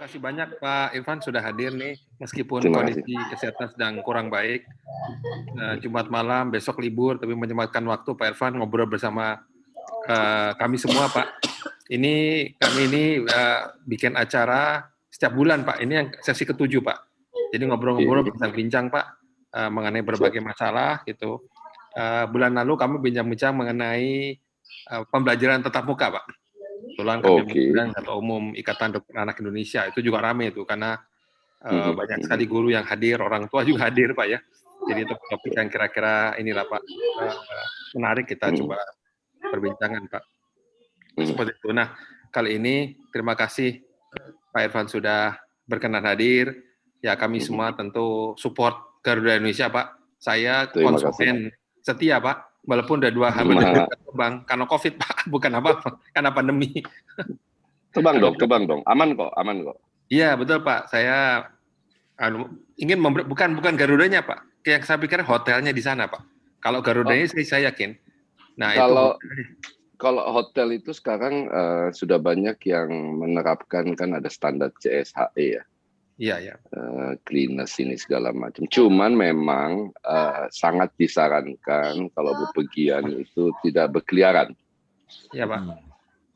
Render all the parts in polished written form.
kasih banyak Pak Irfan sudah hadir nih, meskipun Terima kasih. kondisi kesehatan sedang kurang baik. Jumat malam, besok libur, tapi menyempatkan waktu Pak Irfan ngobrol bersama kami semua Pak. Kami ini bikin acara setiap bulan Pak, ini yang sesi ke-7 Pak. Jadi ngobrol-ngobrol, bincang-bincang Pak, mengenai berbagai masalah gitu. Bulan lalu kami bincang-bincang mengenai pembelajaran tatap muka Pak. Kebetulan kami mengundang Ketua Umum Ikatan Dokter Anak Indonesia, itu juga rame itu karena banyak sekali guru yang hadir, orang tua juga hadir Pak ya. Jadi itu topik yang kira-kira inilah Pak menarik kita coba perbincangan Pak. Seperti itu. Nah kali ini terima kasih Pak Irfan sudah berkenan hadir. Ya kami semua tentu support Garuda Indonesia Pak. Saya konsumen setia Pak. Walaupun udah 2 hari terbang karena COVID Pak, bukan apa-apa, karena pandemi. Terbang dong, aman kok. Iya betul Pak, saya ingin bukan Garudanya Pak, yang saya pikir hotelnya di sana Pak. Kalau Garudanya saya yakin. Nah kalau hotel itu sekarang sudah banyak yang menerapkan kan ada standar CSHE ya. Iya. Cleanliness ini segala macam. Cuman memang sangat disarankan kalau bepergian itu tidak berkeliaran. Iya Pak.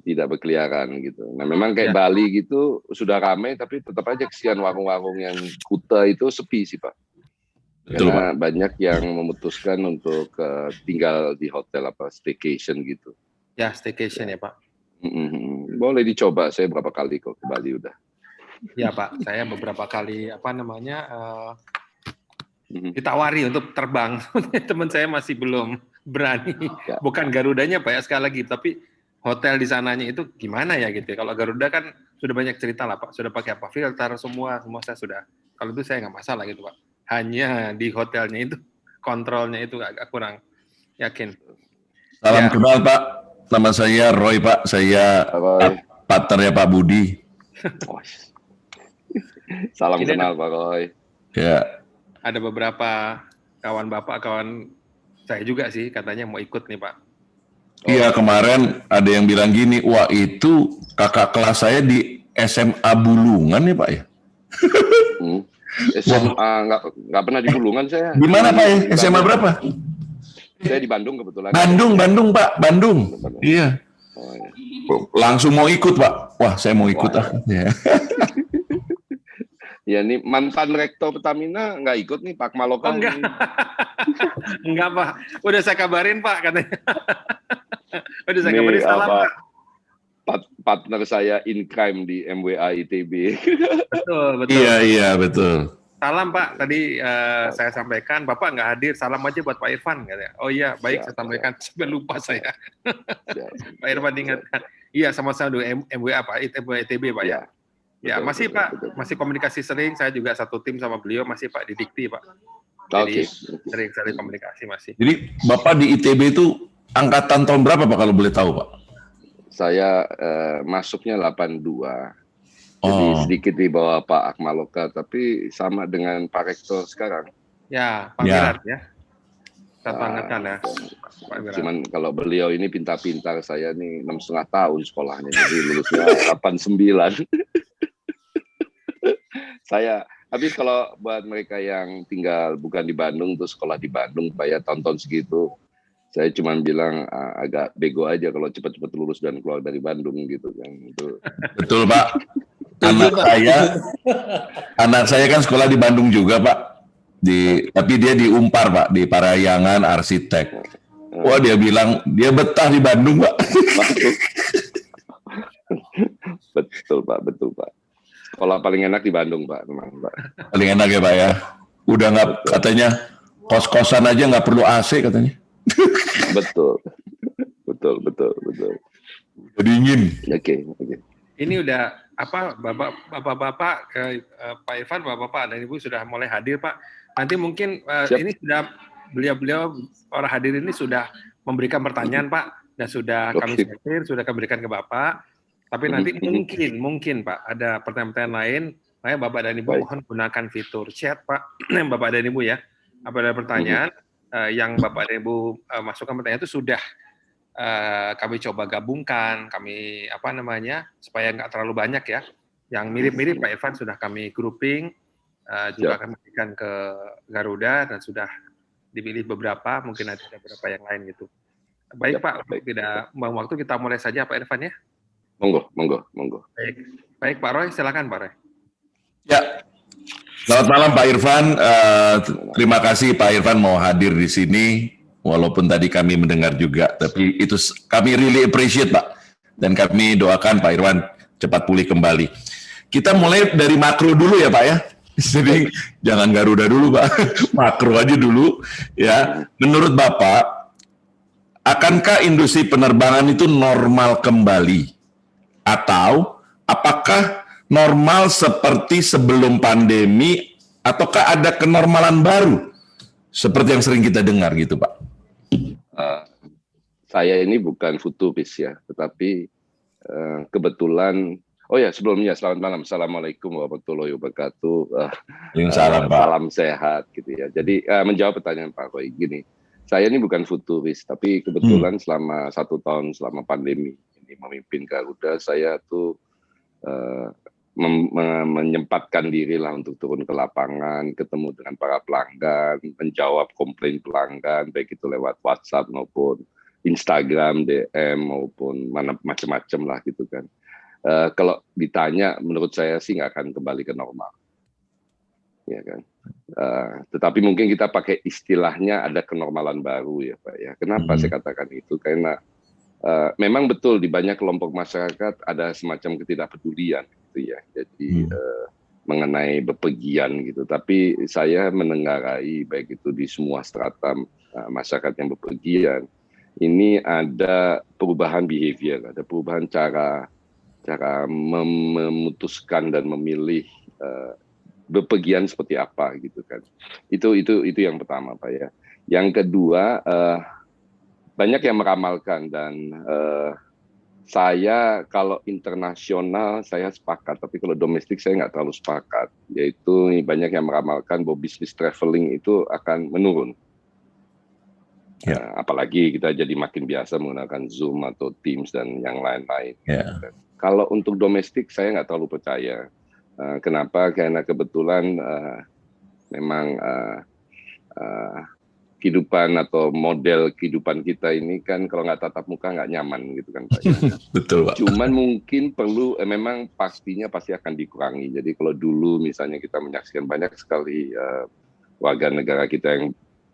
Tidak berkeliaran gitu. Nah memang kayak Bali gitu sudah ramai, tapi tetap aja kesian warung-warung yang Kuta itu sepi sih Pak. Betul, Karena banyak yang memutuskan untuk tinggal di hotel staycation gitu. Ya staycation ya Pak. Boleh dicoba, saya berapa kali kok ke Bali udah. Ya Pak, saya beberapa kali ditawari untuk terbang. Teman saya masih belum berani. Bukan Garudanya Pak ya sekali lagi, tapi hotel di sananya itu gimana ya gitu. Kalau Garuda kan sudah banyak cerita lah Pak, sudah pakai filter semua saya sudah. Kalau itu saya nggak masalah gitu Pak. Hanya di hotelnya itu kontrolnya itu agak kurang yakin. Salam kenal Pak, nama saya Roy Pak, saya partnernya Pak Budi. Salam kenal Pak Roy. Ya. Ada beberapa kawan Bapak, kawan saya juga sih katanya mau ikut nih Pak. Iya kemarin ada yang bilang gini, wah itu kakak kelas saya di SMA Bulungan ya Pak ya? SMA nggak pernah di Bulungan saya. Di mana Pak ya? SMA berapa? Saya di Bandung kebetulan. Bandung Pak, Bandung. Iya. Langsung mau ikut Pak. Wah saya mau ikut Ya nih mantan rektor Pertamina nggak ikut nih Pak Maloka. Enggak Pak, udah saya kabarin Pak katanya. Udah saya kabarin salam Pak. Partner saya in crime di MWA ITB. Betul. Iya betul. Salam Pak, tadi saya sampaikan Bapak nggak hadir, salam aja buat Pak Irfan katanya. Oh iya baik saya sampaikan, sampai lupa saya. Pak Irfan diingatkan. Iya sama-sama di MWA Pak, ITB Pak ya. Ya masih Pak, masih komunikasi sering. Saya juga satu tim sama beliau masih Pak di Dikti Pak. Jadi sering komunikasi masih. Jadi Bapak di ITB itu angkatan tahun berapa Pak kalau boleh tahu Pak? Saya masuknya 82. Jadi sedikit di bawah Pak Akmaloka, tapi sama dengan Pak Rektor sekarang. Ya Pak Mirat ya. Satu angkatan ya. Cuman kalau beliau ini pintar-pintar, saya nih 6,5 tahun sekolahnya, jadi lulusnya 89. Habis kalau buat mereka yang tinggal bukan di Bandung, terus sekolah di Bandung, Pak ya, tahun-tahun segitu, saya cuma bilang agak bego aja kalau cepat-cepat lulus dan keluar dari Bandung gitu kan. Betul Pak. Anak saya kan sekolah di Bandung juga Pak. Tapi dia di Umpar Pak, di Parahyangan Arsitek. Wah dia bilang dia betah di Bandung Pak. Betul Pak. Sekolah paling enak di Bandung Pak, memang Pak. Paling enak ya Pak ya. Udah nggak katanya kos-kosan aja nggak perlu AC katanya. Betul. Dingin. Oke. Ini udah bapak-bapak Pak Irfan, bapak-bapak dan ibu sudah mulai hadir Pak. Nanti mungkin ini sudah beliau orang hadir ini sudah memberikan pertanyaan Pak dan sudah kami share, sudah kami berikan ke Bapak. Tapi nanti mungkin Pak ada pertanyaan-pertanyaan lain. Saya Bapak dan Ibu mohon gunakan fitur chat Pak, Bapak dan Ibu ya. Apa ada pertanyaan yang Bapak dan Ibu masukkan pertanyaan itu sudah kami coba gabungkan, kami supaya nggak terlalu banyak ya. Yang mirip-mirip Pak Irfan sudah kami grouping, juga kami berikan ke Garuda dan sudah dipilih beberapa, mungkin ada beberapa yang lain gitu. Baik Pak, untuk tidak membuang waktu kita mulai saja Pak Irfan ya. Monggo. Baik Pak Roy, silakan Pak Roy. Ya, selamat malam Pak Irfan. Terima kasih Pak Irfan mau hadir di sini, walaupun tadi kami mendengar juga, tapi itu kami really appreciate Pak. Dan kami doakan Pak Irfan cepat pulih kembali. Kita mulai dari makro dulu ya Pak ya. Jadi jangan Garuda dulu Pak, makro aja dulu ya. Menurut Bapak, akankah industri penerbangan itu normal kembali? Atau apakah normal seperti sebelum pandemi, ataukah ada kenormalan baru? Seperti yang sering kita dengar gitu Pak. Saya ini bukan futuris ya, tetapi kebetulan, oh ya sebelumnya selamat malam, assalamualaikum warahmatullahi wabarakatuh. Salam sehat gitu ya. Jadi menjawab pertanyaan Pak Roy gini, saya ini bukan futuris, tapi kebetulan selama 1 tahun selama pandemi ini memimpin Garuda, saya tuh menyempatkan diri lah untuk turun ke lapangan, ketemu dengan para pelanggan, menjawab komplain pelanggan, baik itu lewat WhatsApp maupun Instagram, DM maupun macam-macam lah gitu kan. Kalau ditanya, menurut saya sih nggak akan kembali ke normal, ya kan. Tetapi mungkin kita pakai istilahnya ada kenormalan baru ya Pak ya. Kenapa saya katakan itu? Karena memang betul di banyak kelompok masyarakat ada semacam ketidakpedulian gitu ya. Jadi mengenai bepergian gitu. Tapi saya menengarai baik itu di semua strata masyarakat yang bepergian, ini ada perubahan behavior, ada perubahan cara memutuskan dan memilih bepergian seperti apa gitu kan. Itu yang pertama Pak ya. Yang kedua, banyak yang meramalkan dan saya kalau internasional saya sepakat, tapi kalau domestik saya nggak terlalu sepakat. Yaitu banyak yang meramalkan bahwa bisnis traveling itu akan menurun. Apalagi kita jadi makin biasa menggunakan Zoom atau Teams dan yang lain-lain. Kalau untuk domestik saya nggak terlalu percaya. Kenapa? Karena kebetulan memang kehidupan atau model kehidupan kita ini kan kalau nggak tatap muka nggak nyaman gitu kan Pak. Betul Pak. Cuman mungkin perlu memang pasti akan dikurangi. Jadi kalau dulu misalnya kita menyaksikan banyak sekali warga negara kita yang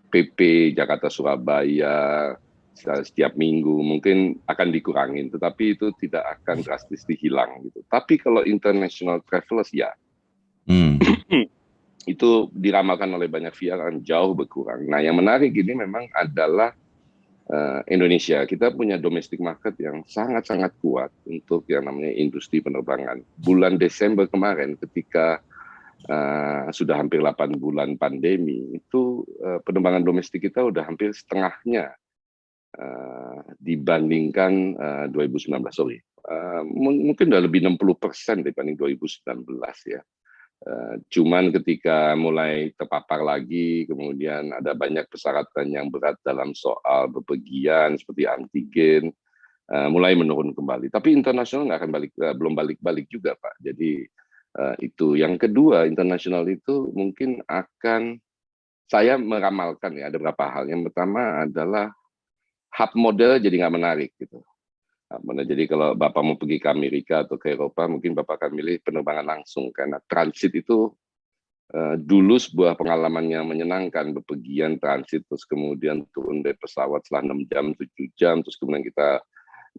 PP Jakarta Surabaya setiap minggu mungkin akan dikurangin, tetapi itu tidak akan drastis hilang gitu. Tapi kalau international travelers ya itu diramalkan oleh banyak pihak akan jauh berkurang. Nah yang menarik ini memang adalah Indonesia, kita punya domestic market yang sangat-sangat kuat untuk yang namanya industri penerbangan. Bulan Desember kemarin ketika sudah hampir 8 bulan pandemi, itu penerbangan domestik kita udah hampir setengahnya dibandingkan 2019, mungkin udah lebih 60% dibanding 2019 ya. Cuman ketika mulai terpapar lagi, kemudian ada banyak persyaratan yang berat dalam soal bepergian seperti antigen, mulai menurun kembali. Tapi internasional nggak akan belum balik juga Pak. Jadi itu. Yang kedua, internasional itu mungkin akan, saya meramalkan ya ada beberapa hal. Yang pertama adalah hub model jadi nggak menarik gitu. Jadi kalau Bapak mau pergi ke Amerika atau ke Eropa, mungkin Bapak akan milih penerbangan langsung karena transit itu dulu sebuah pengalaman yang menyenangkan, bepergian transit terus kemudian turun dari pesawat setelah 6 jam, 7 jam, terus kemudian kita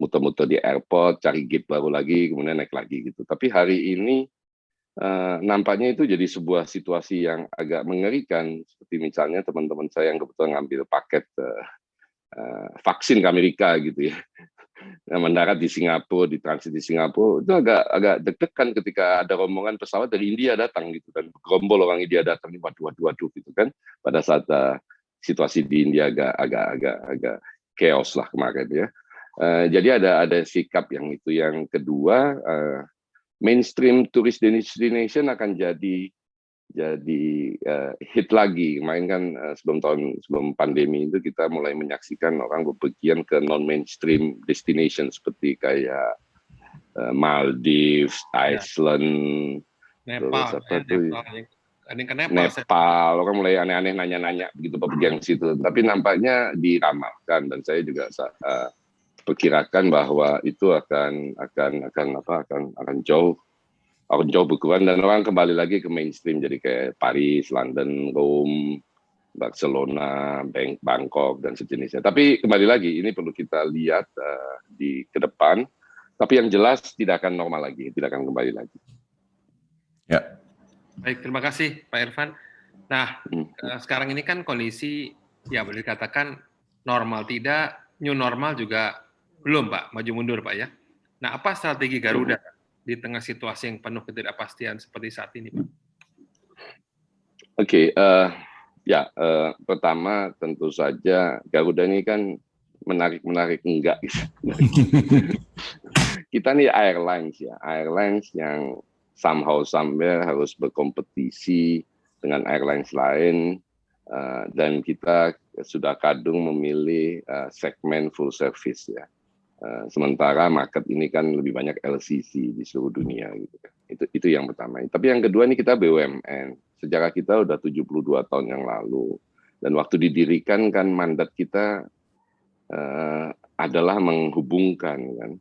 muter-muter di airport, cari gate baru lagi, kemudian naik lagi gitu. Tapi hari ini nampaknya itu jadi sebuah situasi yang agak mengerikan, seperti misalnya teman-teman saya yang kebetulan ngambil paket vaksin ke Amerika gitu ya, mendarat di Singapura, di transit di Singapura, itu agak deg-degan ketika ada rombongan pesawat dari India datang gitu kan, gerombol orang India datang, waduh gitu kan, pada saat situasi di India agak chaos lah kemarin ya. Jadi ada sikap yang itu. Yang kedua, mainstream tourist destination akan jadi hit lagi. Kemarin kan sebelum pandemi itu kita mulai menyaksikan orang bepergian ke non mainstream destination seperti kayak Maldives, Ya. Iceland, Nepal, terus apa tuh? Ada yang ke Nepal. Nepal, orang mulai aneh-aneh nanya-nanya begitu pergi situ. Tapi nampaknya diramalkan dan saya juga perkirakan bahwa itu akan jauh berkurang dan orang kembali lagi ke mainstream jadi kayak Paris, London, Rome, Barcelona, Bangkok dan sejenisnya. Tapi kembali lagi ini perlu kita lihat di ke depan. Tapi yang jelas tidak akan normal lagi, tidak akan kembali lagi. Ya. Baik, terima kasih Pak Irfan. Nah, sekarang ini kan kondisi ya boleh dikatakan normal tidak, new normal juga belum Pak, maju mundur Pak ya. Nah, apa strategi Garuda di tengah situasi yang penuh ketidakpastian seperti saat ini Pak? Oke, pertama tentu saja Garuda ini kan menarik enggak gitu. Kita nih airlines yang somehow somewhere harus berkompetisi dengan airlines lain dan kita sudah kadung memilih segmen full service ya. Sementara market ini kan lebih banyak LCC di seluruh dunia gitu. Itu yang pertama. Tapi yang kedua ini kita BUMN. Sejarah kita udah 72 tahun yang lalu dan waktu didirikan kan mandat kita adalah menghubungkan kan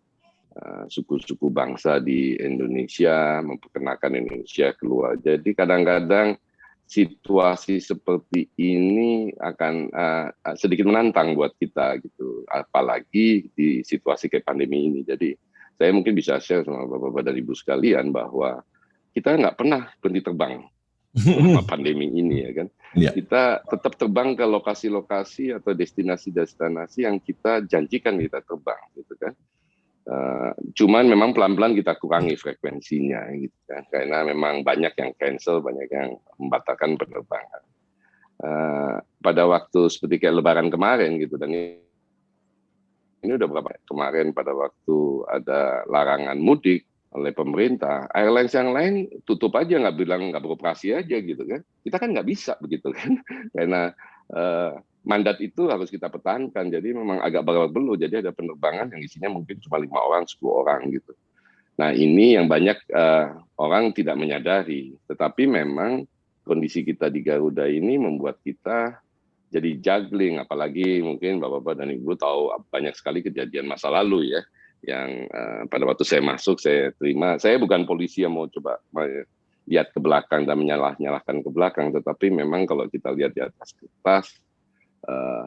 suku-suku bangsa di Indonesia, memperkenalkan Indonesia keluar. Jadi kadang-kadang situasi seperti ini akan sedikit menantang buat kita gitu, apalagi di situasi kayak pandemi ini. Jadi saya mungkin bisa share sama bapak-bapak dan ibu sekalian bahwa kita nggak pernah berhenti terbang selama pandemi ini ya kan. Ya. Kita tetap terbang ke lokasi-lokasi atau destinasi-destinasi yang kita janjikan kita terbang gitu kan. Cuman memang pelan-pelan kita kurangi frekuensinya gitu kan, karena memang banyak yang cancel, banyak yang membatalkan penerbangan. Pada waktu seperti kayak Lebaran kemarin gitu, dan ini udah berapa kemarin pada waktu ada larangan mudik oleh pemerintah, airlines yang lain tutup aja, nggak bilang nggak beroperasi aja gitu kan. Kita kan nggak bisa begitu kan, karena mandat itu harus kita pertahankan. Jadi memang agak berbelu. Jadi ada penerbangan yang isinya mungkin cuma 5 orang, 10 orang gitu. Nah ini yang banyak orang tidak menyadari. Tetapi memang kondisi kita di Garuda ini membuat kita jadi juggling. Apalagi mungkin Bapak-Bapak dan Ibu tahu banyak sekali kejadian masa lalu ya. Yang pada waktu saya masuk, saya terima. Saya bukan polisi yang mau coba lihat ke belakang dan menyalahkan ke belakang. Tetapi memang kalau kita lihat di atas kertas,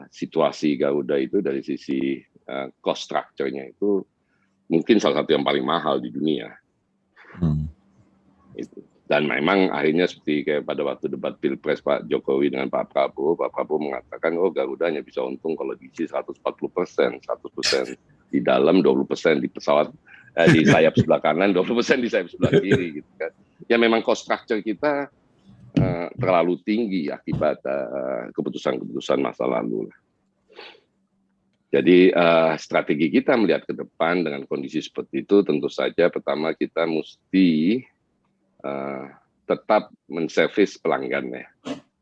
situasi Garuda itu dari sisi cost structure-nya itu mungkin salah satu yang paling mahal di dunia. Dan memang akhirnya seperti kayak pada waktu debat Pilpres Pak Jokowi dengan Pak Prabowo mengatakan, oh Garuda hanya bisa untung kalau diisi 140%, 100% di dalam, 20% di pesawat, di sayap sebelah kanan, 20% di sayap sebelah kiri gitu kan. Ya memang cost structure kita terlalu tinggi akibat keputusan-keputusan masa lalu. Jadi strategi kita melihat ke depan dengan kondisi seperti itu tentu saja pertama kita mesti tetap menservis pelanggan ya,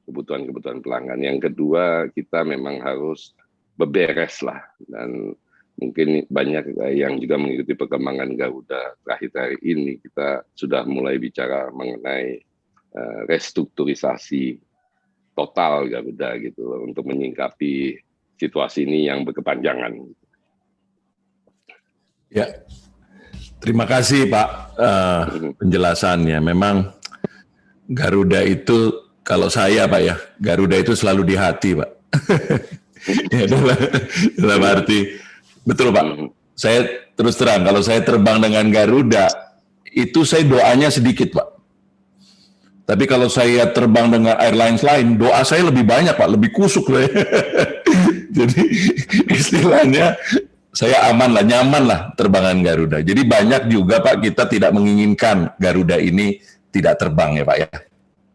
kebutuhan-kebutuhan pelanggan. Yang kedua kita memang harus beberes lah, dan mungkin banyak yang juga mengikuti perkembangan Garuda terakhir hari ini, kita sudah mulai bicara mengenai restrukturisasi total Garuda gitu untuk menyingkapi situasi ini yang berkepanjangan. Ya, terima kasih Pak penjelasannya. Memang Garuda itu, kalau saya Pak ya, Garuda itu selalu di hati Pak. Ya, dalam arti, betul Pak. Saya terus terang, kalau saya terbang dengan Garuda, itu saya doanya sedikit Pak. Tapi kalau saya terbang dengan airlines lain, doa saya lebih banyak Pak, lebih kusuk lah. Jadi istilahnya saya aman lah, nyaman lah terbangan Garuda. Jadi banyak juga Pak, kita tidak menginginkan Garuda ini tidak terbang ya Pak ya.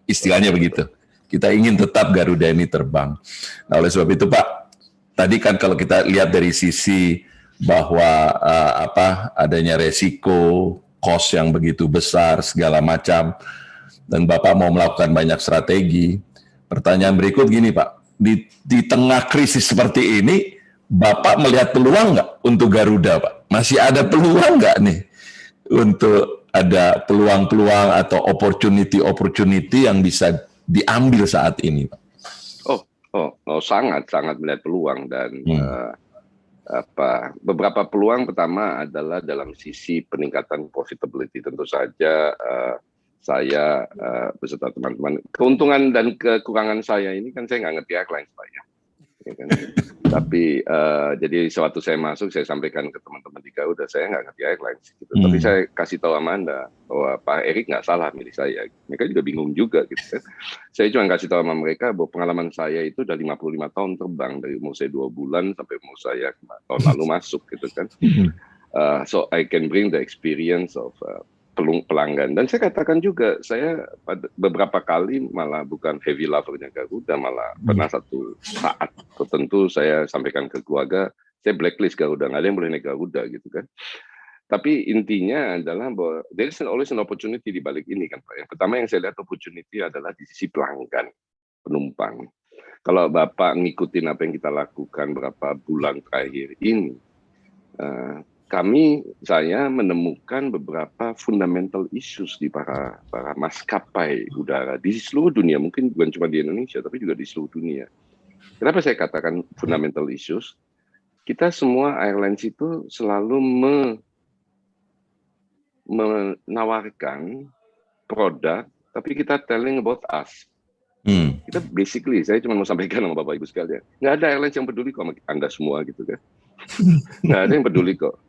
Istilahnya begitu. Kita ingin tetap Garuda ini terbang. Nah oleh sebab itu Pak, tadi kan kalau kita lihat dari sisi bahwa adanya resiko, cost yang begitu besar, segala macam, dan Bapak mau melakukan banyak strategi. Pertanyaan berikut gini Pak, di tengah krisis seperti ini, Bapak melihat peluang nggak untuk Garuda Pak? Masih ada peluang nggak nih untuk ada peluang-peluang atau opportunity yang bisa diambil saat ini, Pak? Sangat melihat peluang dan beberapa peluang. Pertama adalah dalam sisi peningkatan profitability. Tentu saja saya beserta teman-teman, keuntungan dan kekurangan saya ini kan saya nggak ngerti airlines, Pak, ya kan? Tapi jadi sewaktu saya masuk, saya sampaikan ke teman-teman di Garuda, saya nggak ngerti airlines gitu. Tapi saya kasih tahu Amanda bahwa Pak Erik nggak salah milih saya. Mereka juga bingung juga gitu kan. Saya cuma kasih tahu sama mereka bahwa pengalaman saya itu udah 55 tahun terbang, dari umur saya 2 bulan sampai umur saya tahun lalu masuk gitu kan. So I can bring the experience of pelanggan. Dan saya katakan juga, saya beberapa kali malah bukan heavy lovernya Garuda, malah pernah satu saat tertentu saya sampaikan ke keluarga, saya blacklist Garuda, nggak ada yang boleh naik Garuda gitu kan. Tapi intinya adalah bahwa there is always an opportunity di balik ini kan, Pak. Yang pertama yang saya lihat opportunity adalah di sisi pelanggan, penumpang. Kalau Bapak ngikutin apa yang kita lakukan berapa bulan terakhir ini, saya menemukan beberapa fundamental issues di para maskapai udara di seluruh dunia, mungkin bukan cuma di Indonesia, tapi juga di seluruh dunia. Kenapa saya katakan fundamental issues? Kita semua airlines itu selalu menawarkan produk, tapi kita telling about us. Kita basically, saya cuma mau sampaikan sama Bapak Ibu sekalian, nggak ada airlines yang peduli kok sama Anda semua gitu kan. Nggak ada yang peduli kok.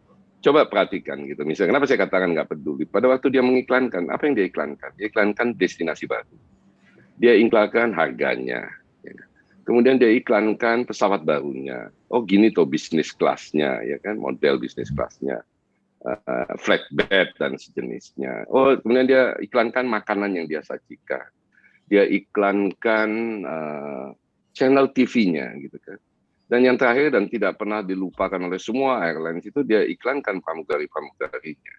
Coba perhatikan gitu. Misalnya, kenapa saya katakan nggak peduli? Pada waktu dia mengiklankan, apa yang dia iklankan? Dia iklankan destinasi baru. Dia iklankan harganya. Ya. Kemudian dia iklankan pesawat barunya. Oh gini tuh bisnis kelasnya, ya kan? Model bisnis kelasnya, flatbed dan sejenisnya. Oh kemudian dia iklankan makanan yang dia sajikan. Dia iklankan channel TV-nya, gitu kan. Dan yang terakhir dan tidak pernah dilupakan oleh semua airlines itu dia iklankan pramugari-pramugarinya.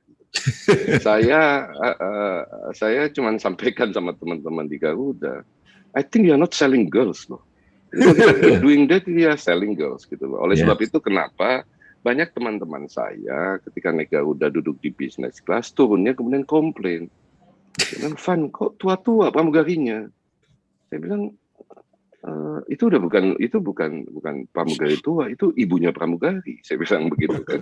Saya cuma sampaikan sama teman-teman di Garuda, I think you are not selling girls loh. Doing that we are selling girls gitu loh. Oleh sebab itu kenapa banyak teman-teman saya ketika naik Garuda duduk di business class, turunnya kemudian komplain. Van kok tua-tua pramugarinya. Saya bilang itu bukan pramugari tua, itu ibunya pramugari, saya bilang begitu kan.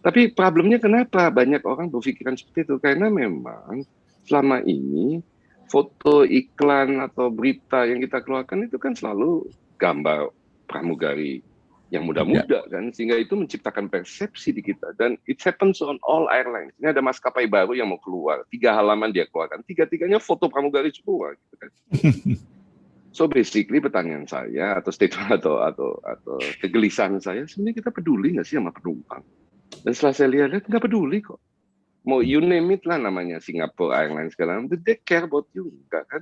Tapi problemnya kenapa banyak orang berpikiran seperti itu? Karena memang selama ini foto iklan atau berita yang kita keluarkan itu kan selalu gambar pramugari yang muda-muda kan, sehingga itu menciptakan persepsi di kita. Dan it happens on all airlines. Ini ada maskapai baru yang mau keluar, 3 halaman dia keluarkan, 3-tiganya foto pramugari semua gitu kan. So basically pertanyaan saya atau statement atau kegelisahan saya, sebenarnya kita peduli nggak sih sama penumpang? Dan setelah saya lihat nggak peduli kok. Mau you name it lah namanya Singapore Airlines sekarang, they care about you, enggak kan?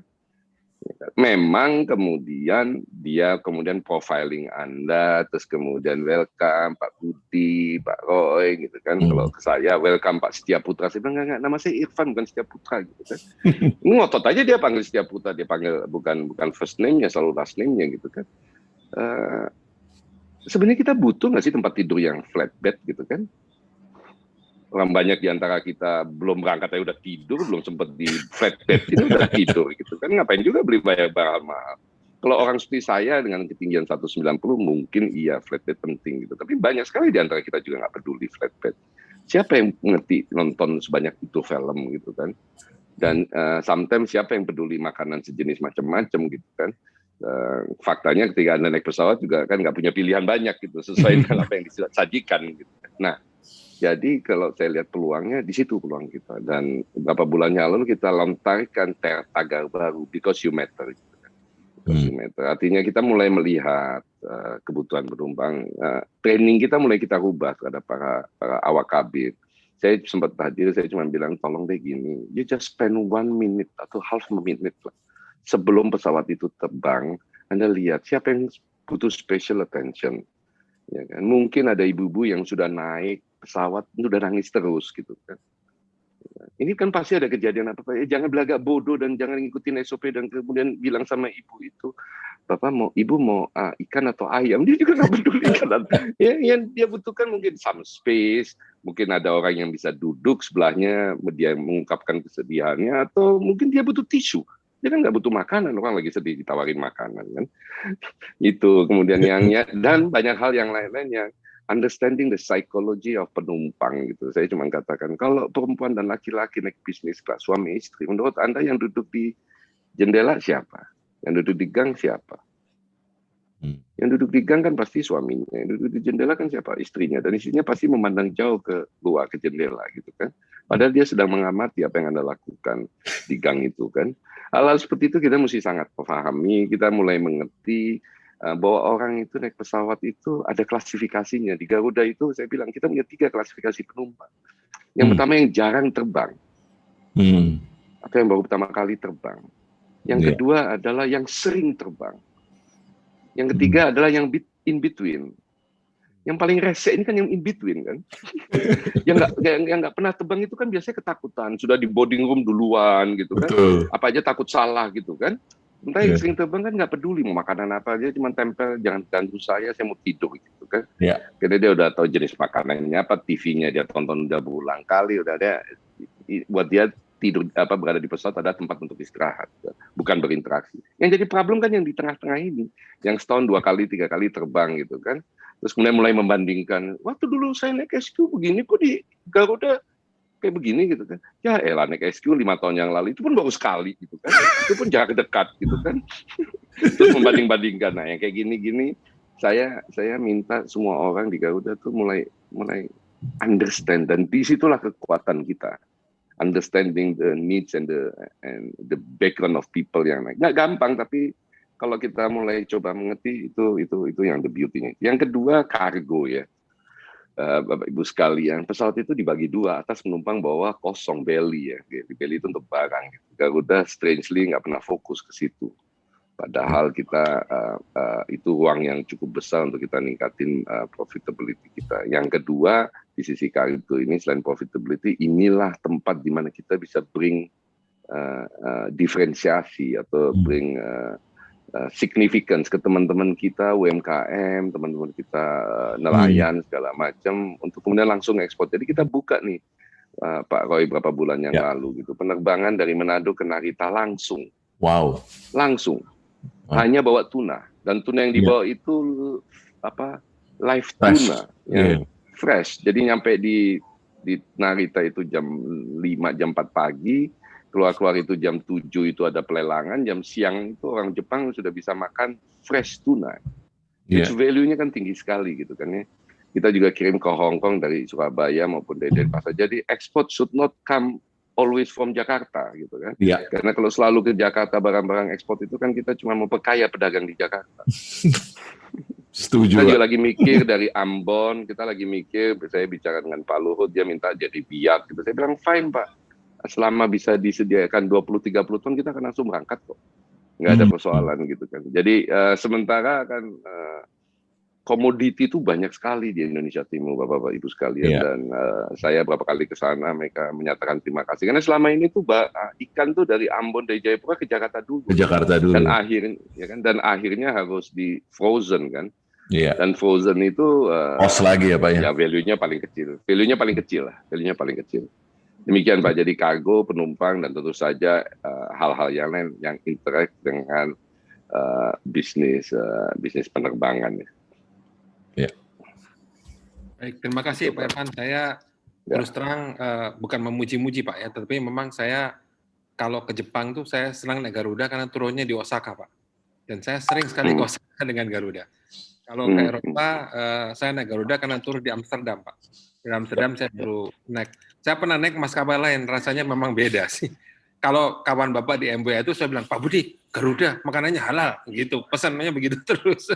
Memang kemudian dia profiling Anda, terus kemudian welcome Pak Budi, Pak Roy gitu kan. Kalau ke saya welcome Pak Setia Putra, saya bilang enggak, nama saya Irfan bukan Setia Putra gitu kan. Ngotot aja dia panggil Setia Putra, dia panggil bukan first name-nya, selalu last name-nya gitu kan. Sebenarnya kita butuh nggak sih tempat tidur yang flatbed gitu kan? Orang banyak di antara kita belum berangkat aja udah tidur, belum sempat di flatbed itu udah tidur gitu kan, ngapain juga beli bayar mahal. Kalau orang seperti saya dengan ketinggian 190 mungkin iya flatbed penting gitu, tapi banyak sekali di antara kita juga nggak peduli flatbed. Siapa yang ngerti nonton sebanyak itu film gitu kan, dan sometimes siapa yang peduli makanan sejenis macam-macam gitu kan. Faktanya ketika Anda naik pesawat juga kan nggak punya pilihan banyak gitu, sesuai dengan apa yang disajikan gitu. Nah, jadi kalau saya lihat peluangnya di situ peluang kita. Dan beberapa bulan yang lalu kita lontarkan tagar baru, because you matter. Because you matter. Artinya kita mulai melihat kebutuhan penumpang. Training kita mulai kita rubah terhadap para awak kabin. Saya sempat hadir, saya cuma bilang tolong deh gini, you just spend 1 minute atau half a minute lah. Sebelum pesawat itu terbang, Anda lihat siapa yang butuh special attention. Ya kan? Mungkin ada ibu-ibu yang sudah naik pesawat udah nangis terus gitu kan. Ini kan pasti ada kejadian apa-apa. Jangan belagak bodoh dan jangan ngikutin SOP dan kemudian bilang sama ibu itu, Bapak ibu mau ikan atau ayam, dia juga nggak peduli kan. Yang dia butuhkan mungkin some space, mungkin ada orang yang bisa duduk sebelahnya, dia mengungkapkan kesedihannya, atau mungkin dia butuh tisu. Dia kan nggak butuh makanan, orang lagi sedih ditawarin makanan kan. Itu kemudian dan banyak hal yang lain-lain yang understanding the psychology of penumpang gitu. Saya cuma katakan kalau perempuan dan laki-laki naik bisnis kelas suami istri, menurut Anda yang duduk di jendela siapa? Yang duduk di gang siapa? Yang duduk di gang kan pasti suaminya, yang duduk di jendela kan siapa? Istrinya, dan istrinya pasti memandang jauh ke luar, ke jendela gitu kan. Padahal dia sedang mengamati apa yang Anda lakukan di gang itu kan. Hal-hal seperti itu kita mesti sangat pahami, kita mulai mengerti bahwa orang itu naik pesawat itu ada klasifikasinya. Di Garuda itu saya bilang kita punya 3 klasifikasi penumpang. Yang pertama yang jarang terbang, atau yang baru pertama kali terbang. Yang kedua adalah yang sering terbang. Yang ketiga adalah yang in between. Yang paling rese ini kan yang in between kan. yang nggak pernah terbang itu kan biasanya ketakutan, sudah di boarding room duluan gitu kan. Betul. Apa aja takut salah gitu kan. Entah yang sering terbang kan nggak peduli mau makanan apa aja, cuma tempel, jangan ganggu saya mau tidur gitu kan. Karena dia udah tahu jenis makanannya apa, TV-nya dia tonton udah berulang kali, udah ada buat dia tidur berada di pesawat ada tempat untuk istirahat, bukan berinteraksi. Yang jadi problem kan yang di tengah-tengah ini, yang setahun 2 kali 3 kali terbang gitu kan, terus kemudian mulai membandingkan, waktu dulu saya naik SQ begini, kok di Garuda kayak begini gitu kan. Ya elah, naik SQ 5 tahun yang lalu itu pun baru sekali gitu kan, itu pun jarak dekat gitu kan. Terus membanding-bandingkan, nah yang kayak gini-gini, saya minta semua orang di Garuda tuh mulai understand, dan disitulah kekuatan kita. Understanding the needs and the background of people yang naik. Nggak gampang, tapi kalau kita mulai coba mengerti itu yang the beauty-nya. Yang kedua kargo ya, Bapak Ibu sekalian, pesawat itu dibagi 2, atas penumpang bawah kosong, belly ya. Belly itu untuk barang. Gitu. Garuda strangely nggak pernah fokus ke situ. Padahal kita itu ruang yang cukup besar untuk kita ningkatin profitability kita. Yang kedua, di sisi kargo ini selain profitability, inilah tempat di mana kita bisa bring diferensiasi atau bring significance ke teman-teman kita UMKM, teman-teman kita nelayan segala macam, untuk kemudian langsung ekspor. Jadi kita buka nih Pak Roy berapa bulan yang lalu gitu, penerbangan dari Manado ke Narita langsung. Wow. Langsung. Hanya bawa tuna, dan tuna yang dibawa itu live tuna, fresh. Jadi nyampe di Narita itu jam 5, jam 4 pagi, keluar itu jam 7 itu ada pelelangan, jam siang itu orang Jepang sudah bisa makan fresh tuna. Which value-nya kan tinggi sekali gitu kan ya. Kita juga kirim ke Hong Kong dari Surabaya maupun dari Denpasar. Jadi export should not come always from Jakarta gitu kan. Karena kalau selalu ke Jakarta barang-barang ekspor itu kan kita cuma memperkaya pedagang di Jakarta. Setuju. Kita juga lagi mikir dari Ambon, kita lagi mikir, saya bicara dengan Pak Luhut, dia minta jadi Biak gitu. Saya bilang fine Pak, selama bisa disediakan 20-30 ton kita akan langsung berangkat kok. Nggak ada persoalan gitu kan. Jadi sementara kan komoditi itu banyak sekali di Indonesia Timur, Bapak-Bapak Ibu sekalian, dan saya beberapa kali ke sana, mereka menyatakan terima kasih. Karena selama ini tuh ikan tuh dari Ambon, dari Jayapura ke Jakarta dulu. Dan akhirnya harus di frozen kan. Dan frozen itu cost lagi ya Pak ya. Ya value-nya paling kecil. Demikian Pak. Jadi kargo, penumpang, dan tentu saja hal-hal yang lain yang interact dengan bisnis penerbangan ya. Baik, terima kasih Pak Irfan. Saya terus terang bukan memuji-muji Pak ya, tapi memang saya kalau ke Jepang tuh saya senang naik Garuda karena turunnya di Osaka Pak. Dan saya sering sekali ke Osaka dengan Garuda. Kalau ke Eropa, saya naik Garuda karena turun di Amsterdam Pak. Di Amsterdam saya baru naik. Saya pernah naik maskapai lain, rasanya memang beda sih. Kalau kawan Bapak di MBA itu saya bilang, Pak Budi, Garuda makanannya halal, gitu. Pesannya begitu terus.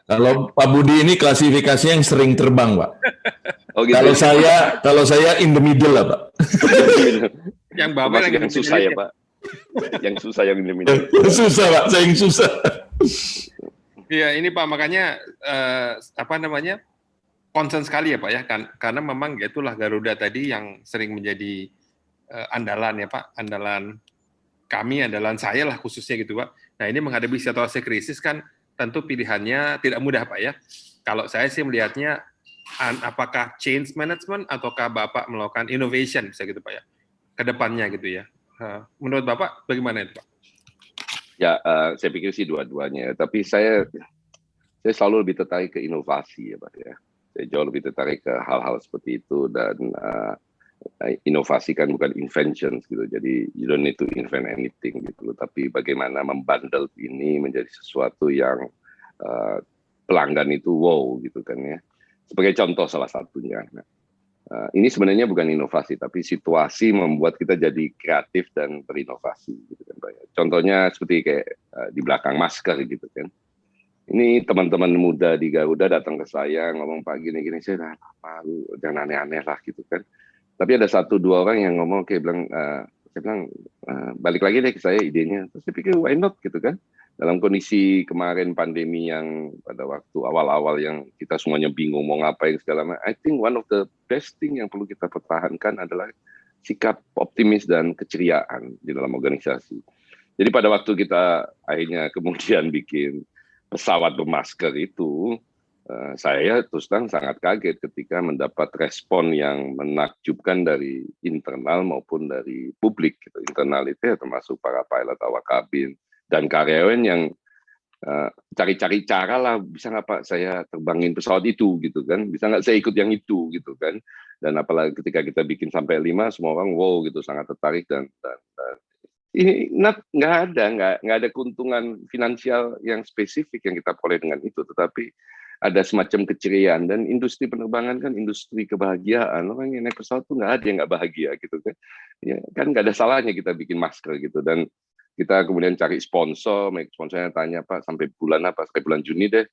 Kalau Pak Budi ini klasifikasinya yang sering terbang, Pak. Oh, gitu. Kalau saya in the middle lah, Pak. Yang Bapak yang susah ya, Pak. Yang susah yang in the middle. Susah, Pak. Saya yang susah. Iya, ini Pak, makanya concern sekali ya Pak ya, karena memang itulah Garuda tadi yang sering menjadi andalan ya Pak, andalan kami adalah saya lah khususnya gitu Pak. Nah ini menghadapi situasi krisis kan tentu pilihannya tidak mudah Pak ya. Kalau saya sih melihatnya apakah change management ataukah Bapak melakukan innovation bisa gitu Pak ya ke depannya gitu ya. Menurut Bapak bagaimana itu Pak? Ya, saya pikir sih dua-duanya. Tapi saya selalu lebih tertarik ke inovasi ya Pak ya. Saya jauh lebih tertarik ke hal-hal seperti itu dan inovasi kan bukan inventions gitu. Jadi you don't need to invent anything gitu. Tapi bagaimana membundle ini menjadi sesuatu yang pelanggan itu wow gitu kan ya. Sebagai contoh salah satunya. Ini sebenarnya bukan inovasi, tapi situasi membuat kita jadi kreatif dan berinovasi gitu kan Pak. Contohnya seperti kayak di belakang masker gitu kan. Ini teman-teman muda di Garuda datang ke saya ngomong Pak gini-gini, saya malu, jangan aneh-aneh lah gitu kan. Tapi ada 1-2 orang yang ngomong kayak bilang, saya bilang balik lagi deh ke saya idenya. Terus saya pikir why not gitu kan. Dalam kondisi kemarin pandemi yang pada waktu awal-awal yang kita semuanya bingung mau ngapain segala macam, I think one of the best thing yang perlu kita pertahankan adalah sikap optimis dan keceriaan di dalam organisasi. Jadi pada waktu kita akhirnya kemudian bikin pesawat bermasker itu, saya terus terang sangat kaget ketika mendapat respon yang menakjubkan dari internal maupun dari publik. Gitu. Internal itu ya termasuk para pilot awak kabin dan karyawan yang cari-cari cara lah, bisa nggak Pak saya terbangin pesawat itu gitu kan, bisa nggak saya ikut yang itu gitu kan. Dan apalagi ketika kita bikin sampai 5, semua orang wow gitu, sangat tertarik dan ini nggak ada keuntungan finansial yang spesifik yang kita peroleh dengan itu, tetapi ada semacam keceriaan. Dan industri penerbangan kan industri kebahagiaan. Orang yang naik pesawat tuh nggak ada yang nggak bahagia gitu kan. Ya kan nggak ada salahnya kita bikin masker gitu. Dan kita kemudian cari sponsor, sponsornya tanya Pak sampai bulan apa? Sampai bulan Juni deh.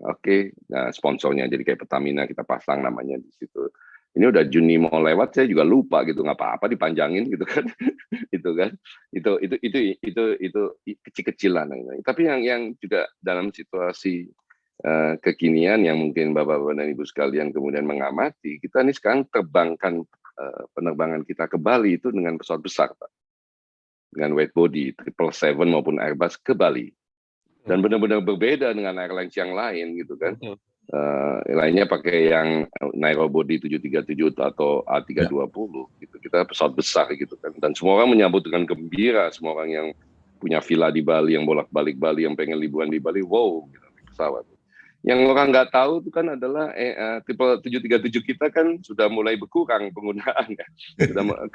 Oke. Nah sponsornya jadi kayak Pertamina kita pasang namanya di situ. Ini udah Juni mau lewat, saya juga lupa gitu, nggak apa-apa dipanjangin gitu kan, itu kan, itu kecil-kecilan. Tapi yang juga dalam situasi kekinian yang mungkin Bapak-Bapak dan Ibu sekalian kemudian mengamati, kita ini sekarang terbangkan penerbangan kita ke Bali itu dengan pesawat besar, Pak, dengan wide body 777 maupun Airbus ke Bali, dan benar-benar berbeda dengan airlines yang lain gitu kan. Lainnya pakai yang narrow body 737 atau A320 gitu. Kita pesawat besar gitu kan. Dan semua orang menyambut dengan gembira, semua orang yang punya villa di Bali, yang bolak-balik Bali, yang pengen liburan di Bali, wow gitu, pesawat. Yang orang nggak tahu itu kan adalah tipe 737 kita kan sudah mulai berkurang penggunaannya.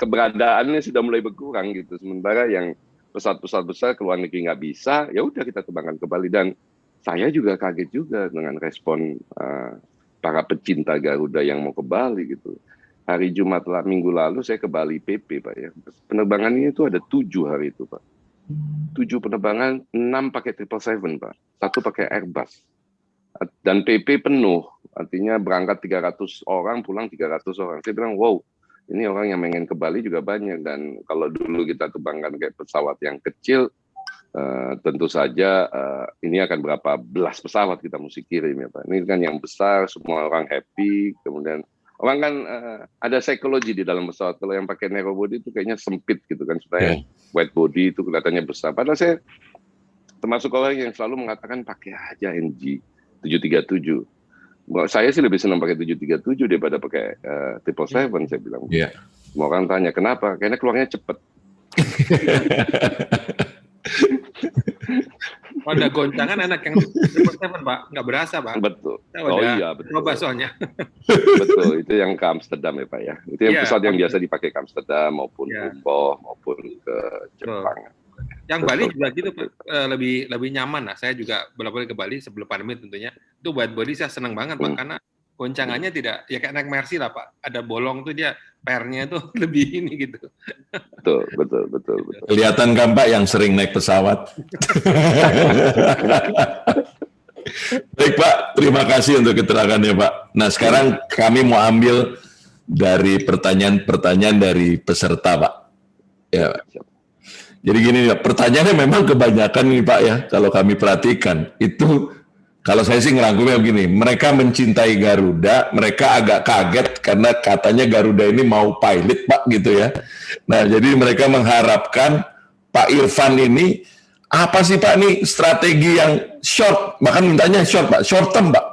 Keberadaannya sudah mulai berkurang gitu. Sementara yang pesawat-pesawat besar ke luar negeri nggak bisa, ya udah kita terbangkan ke Bali. Dan saya juga kaget juga dengan respon para pecinta Garuda yang mau ke Bali gitu. Hari Jumat minggu lalu saya ke Bali PP Pak ya. Penerbangannya itu ada 7 hari itu Pak. 7 penerbangan, 6 pakai 777 Pak. 1 pakai Airbus. Dan PP penuh. Artinya berangkat 300 orang, pulang 300 orang. Saya bilang wow, ini orang yang pengen ke Bali juga banyak. Dan kalau dulu kita terbangkan kayak pesawat yang kecil, tentu saja ini akan berapa belas pesawat kita mesti kirim ya Pak. Ini kan yang besar, semua orang happy. Kemudian orang kan ada psikologi di dalam pesawat. Kalau yang pakai narrow body itu kayaknya sempit gitu kan, supaya wide body itu kelihatannya besar. Padahal saya termasuk orang yang selalu mengatakan pakai aja NG 737. Saya sih lebih senang pakai 737 daripada pakai 777 saya bilang. Semua orang tanya kenapa? Kayaknya keluarnya cepet. Ada goncangan enak yang 777 Pak, nggak berasa Pak. Betul. Iya betul. Coba soalnya. Betul, itu yang ke Amsterdam ya Pak ya. Itu yang pesawat yang biasa dipakai ke Amsterdam maupun Umroh maupun ke Jepang. Yang Bali juga gitu Pak, lebih nyaman lah. Saya juga bolak-balik ke Bali sebelum pandemi tentunya. Itu wide body saya senang banget Pak, karena goncangannya tidak ya kayak naik Mercy lah Pak. Ada bolong tuh dia pernya itu lebih ini gitu. Betul. Kelihatan kan Pak yang sering naik pesawat. Baik Pak, terima kasih untuk keterangannya Pak. Nah sekarang kami mau ambil dari pertanyaan-pertanyaan dari peserta Pak. Ya. Jadi gini, pertanyaannya memang kebanyakan nih Pak ya, kalau kami perhatikan itu. Kalau saya sih ngerangkumnya begini, mereka mencintai Garuda, mereka agak kaget karena katanya Garuda ini mau pilot Pak gitu ya. Nah jadi mereka mengharapkan Pak Irfan ini, apa sih Pak nih strategi yang short, bahkan mintanya short Pak, short term Pak.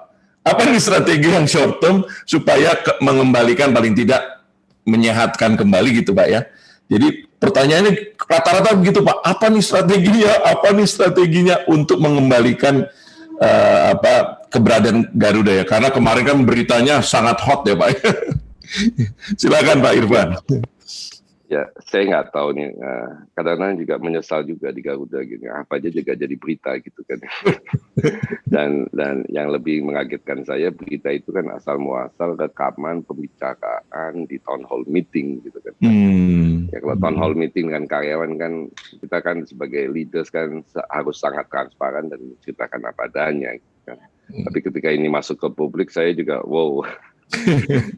Apa nih strategi yang short term supaya mengembalikan, paling tidak menyehatkan kembali gitu Pak ya. Jadi pertanyaannya rata-rata begitu Pak, apa nih strateginya untuk mengembalikan keberadaan Garuda ya, karena kemarin kan beritanya sangat hot ya Pak. Silakan Pak Irfan. Ya, saya nggak tahu nih. Kadang-kadang juga menyesal juga di Garuda gini. Apa aja juga jadi berita gitu kan. dan yang lebih mengagetkan saya, berita itu kan asal muasal rekaman pembicaraan di town hall meeting gitu kan. Ya kalau town hall meeting dengan karyawan kan, kita kan sebagai leaders kan harus sangat transparan dan menceritakan apa adanya gitu kan. Tapi ketika ini masuk ke publik, saya juga wow.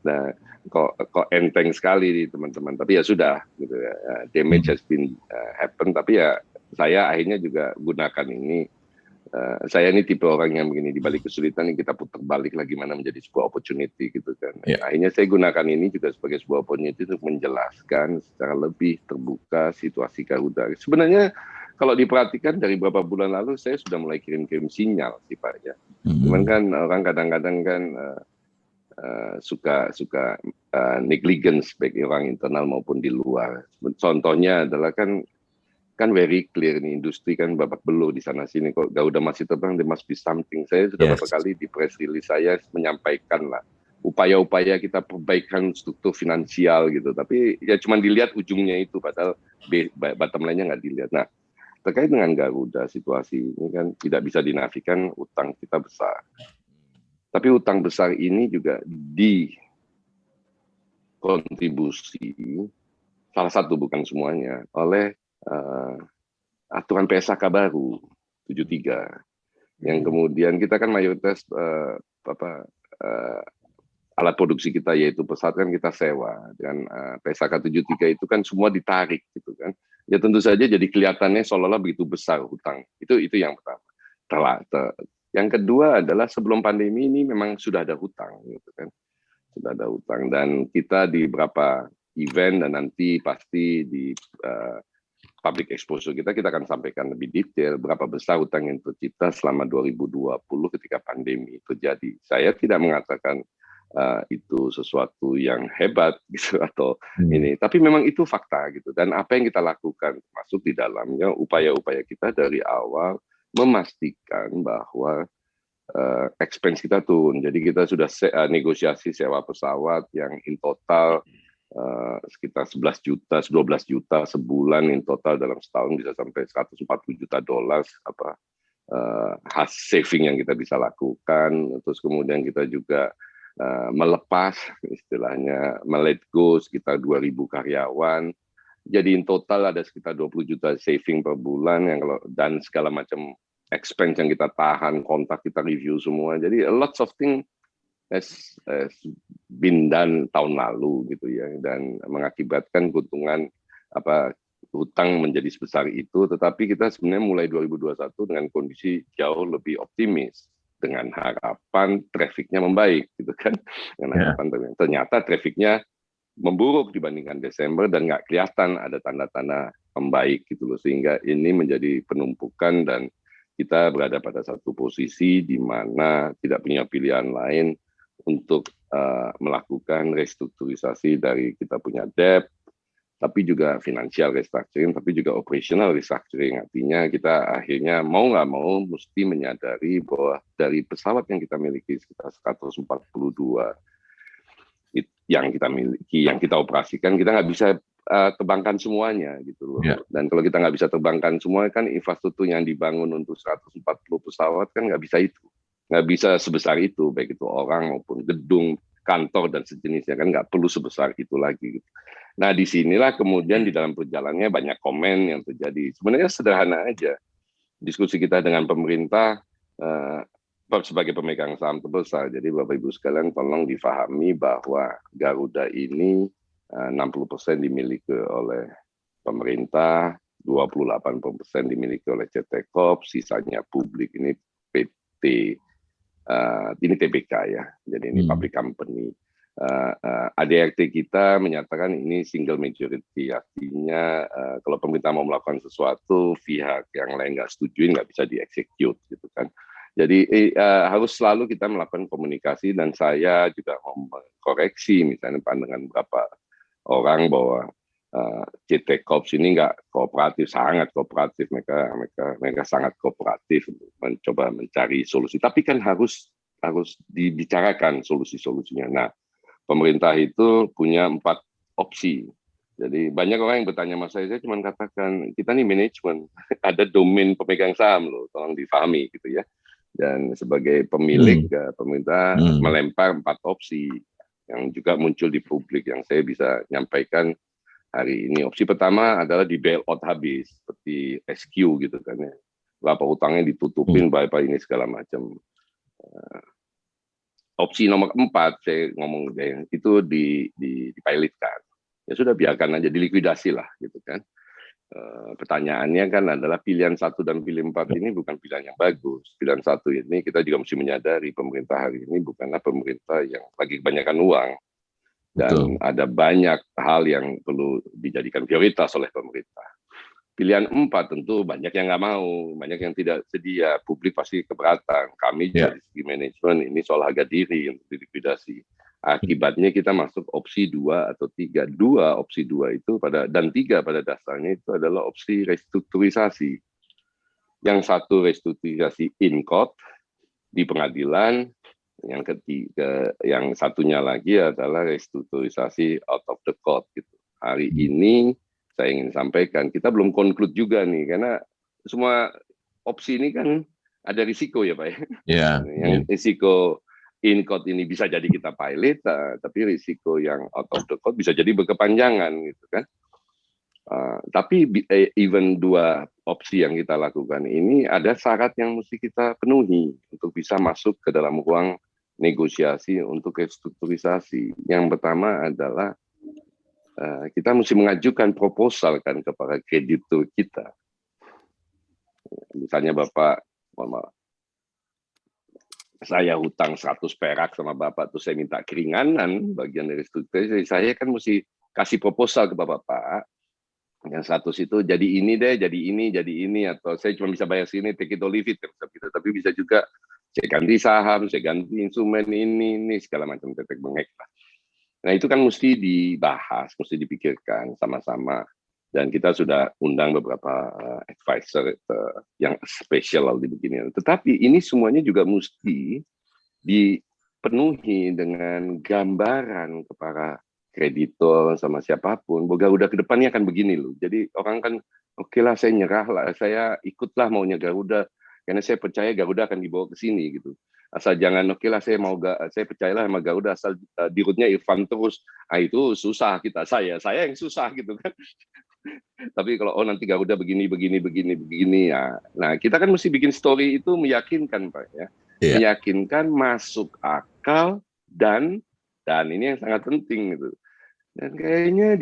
Nah, kok enteng sekali nih teman-teman, tapi ya sudah gitu ya, damage has been happen, tapi ya saya akhirnya juga gunakan ini, saya ini tipe orang yang begini, di balik kesulitan kita putar balik lagi mana menjadi sebuah opportunity gitu kan. Akhirnya saya gunakan ini juga sebagai sebuah opportunity untuk menjelaskan secara lebih terbuka situasi Garuda. Sebenarnya kalau diperhatikan dari beberapa bulan lalu saya sudah mulai kirim-kirim sinyal sih Pak ya. Cuman kan orang kadang-kadang kan suka negligence baik orang internal maupun di luar. Contohnya adalah kan very clear nih, industri kan babak belur di sana sini, kok Garuda masih terbang, there must be something. Saya sudah beberapa kali di press release saya menyampaikan lah upaya-upaya kita perbaikan struktur finansial gitu, tapi ya cuma dilihat ujungnya itu, padahal bottom line-nya nggak dilihat. Nah, terkait dengan Garuda, situasi ini kan tidak bisa dinafikan utang kita besar. Tapi utang besar ini juga dikontribusi, salah satu bukan semuanya, oleh aturan PSHK baru 73, yang kemudian kita kan mayoritas alat produksi kita yaitu pesawat kan kita sewa, dan PSHK 73 itu kan semua ditarik gitu kan. Ya tentu saja jadi kelihatannya seolah-olah begitu besar hutang. Itu yang pertama. Yang kedua adalah sebelum pandemi ini memang sudah ada hutang gitu kan. Sudah ada hutang, dan kita di beberapa event dan nanti pasti di public exposure kita akan sampaikan lebih detail berapa besar hutang yang tercipta selama 2020 ketika pandemi terjadi. Saya tidak mengatakan itu sesuatu yang hebat gitu atau ini, tapi memang itu fakta gitu. Dan apa yang kita lakukan masuk di dalamnya upaya-upaya kita dari awal memastikan bahwa expense kita turun. Jadi kita sudah negosiasi sewa pesawat yang in total sekitar 11 juta, 12 juta sebulan, in total dalam setahun bisa sampai 140 juta dolar saving yang kita bisa lakukan. Terus kemudian kita juga melepas, istilahnya melet go sekitar 2.000 karyawan. Jadi in total ada sekitar 20 juta saving per bulan, yang dan segala macam expense yang kita tahan, kontak kita review semua. Jadi lots of things has been done tahun lalu gitu ya, dan mengakibatkan keuntungan hutang menjadi sebesar itu. Tetapi kita sebenarnya mulai 2021 dengan kondisi jauh lebih optimis, dengan harapan trafficnya membaik gitu kan. Dengan harapan ternyata trafficnya memburuk dibandingkan Desember, dan nggak kelihatan ada tanda-tanda membaik gitu loh, sehingga ini menjadi penumpukan dan kita berada pada satu posisi di mana tidak punya pilihan lain untuk melakukan restrukturisasi dari kita punya debt, tapi juga financial restructuring, tapi juga operational restructuring. Artinya kita akhirnya mau nggak mau mesti menyadari bahwa dari pesawat yang kita miliki sekitar 142 yang kita miliki, yang kita operasikan, kita nggak bisa terbangkan semuanya gitu loh. Dan kalau kita nggak bisa terbangkan semua, kan infrastruktur yang dibangun untuk 140 pesawat kan nggak bisa itu. Nggak bisa sebesar itu, baik itu orang maupun gedung, kantor, dan sejenisnya, kan nggak perlu sebesar itu lagi. Gitu. Nah disinilah kemudian di dalam perjalanannya banyak komen yang terjadi. Sebenarnya sederhana aja. Diskusi kita dengan pemerintah sebagai pemegang saham terbesar. Jadi Bapak Ibu sekalian tolong difahami bahwa Garuda ini 60% dimiliki oleh pemerintah, 28% dimiliki oleh CT Corp, sisanya publik. Ini PT, ini TBK ya, jadi ini public company. ADRT kita menyatakan ini single majority, artinya kalau pemerintah mau melakukan sesuatu, pihak yang lain nggak setujuin nggak bisa dieksekut gitu kan. Jadi harus selalu kita melakukan komunikasi, dan saya juga mau mengkoreksi misalnya pandangan beberapa orang bahwa CT Corps ini nggak kooperatif, sangat kooperatif, mereka sangat kooperatif untuk mencoba mencari solusi. Tapi kan harus dibicarakan solusi-solusinya. Nah, pemerintah itu punya 4 opsi. Jadi banyak orang yang bertanya sama saya cuma katakan, kita nih manajemen, ada domain pemegang saham loh, tolong difahami gitu ya. Dan sebagai pemilik, pemerintah melempar 4 opsi yang juga muncul di publik yang saya bisa nyampaikan hari ini. Opsi pertama adalah di bailout habis, seperti SQ gitu kan ya. Berapa utangnya ditutupin, berapa ini segala macam. Opsi nomor 4, saya ngomong itu dipilotkan. Ya sudah, biarkan aja, dilikuidasi lah gitu kan. Pertanyaannya kan adalah pilihan 1 dan pilihan 4 ini bukan pilihan yang bagus. Pilihan 1 ini kita juga mesti menyadari pemerintah hari ini bukanlah pemerintah yang lagi kebanyakan uang. Dan ada banyak hal yang perlu dijadikan prioritas oleh pemerintah. Pilihan 4 tentu banyak yang nggak mau, banyak yang tidak sedia, publik pasti keberatan. Kami dari segi manajemen ini soal harga diri untuk dilikuidasi. Akibatnya kita masuk opsi 2 atau 3. Opsi 2 itu dan 3 pada dasarnya itu adalah opsi restrukturisasi. Yang satu restrukturisasi in court di pengadilan, yang satunya lagi adalah restrukturisasi out of the court gitu. Hari ini saya ingin sampaikan, kita belum conclude juga nih, karena semua opsi ini kan ada risiko ya Pak ya. Yang risiko in court ini bisa jadi kita pilot, tapi risiko yang out of the court bisa jadi berkepanjangan gitu kan. Tapi even 2 opsi yang kita lakukan ini ada syarat yang mesti kita penuhi untuk bisa masuk ke dalam ruang negosiasi untuk restrukturisasi. Yang pertama adalah kita mesti mengajukan proposal kan kepada kreditur kita. Misalnya Bapak, saya hutang 100 perak sama Bapak, terus saya minta keringanan bagian dari restrukturisasi, saya kan mesti kasih proposal ke Bapak. Yang 100 itu jadi ini deh, jadi ini, atau saya cuma bisa bayar sini, take it or leave it, tapi bisa juga saya ganti saham, saya ganti instrumen ini segala macam tetek bengek lah. Nah itu kan mesti dibahas, mesti dipikirkan sama-sama, dan kita sudah undang beberapa advisor yang spesial di beginian. Tetapi ini semuanya juga mesti dipenuhi dengan gambaran kepada kreditor sama siapapun, bahwa Garuda ke depannya akan begini loh. Jadi orang kan, oke lah saya nyerah lah, saya ikutlah maunya Garuda, karena saya percaya Garuda akan dibawa ke sini gitu. Asal jangan oke lah saya percayalah sama Garuda, asal dirutnya Irfan terus, itu susah saya yang susah gitu kan. Tapi kalau nanti Garuda begini ya. Nah kita kan mesti bikin story itu meyakinkan Pak ya, meyakinkan, masuk akal, dan ini yang sangat penting gitu. Dan kayaknya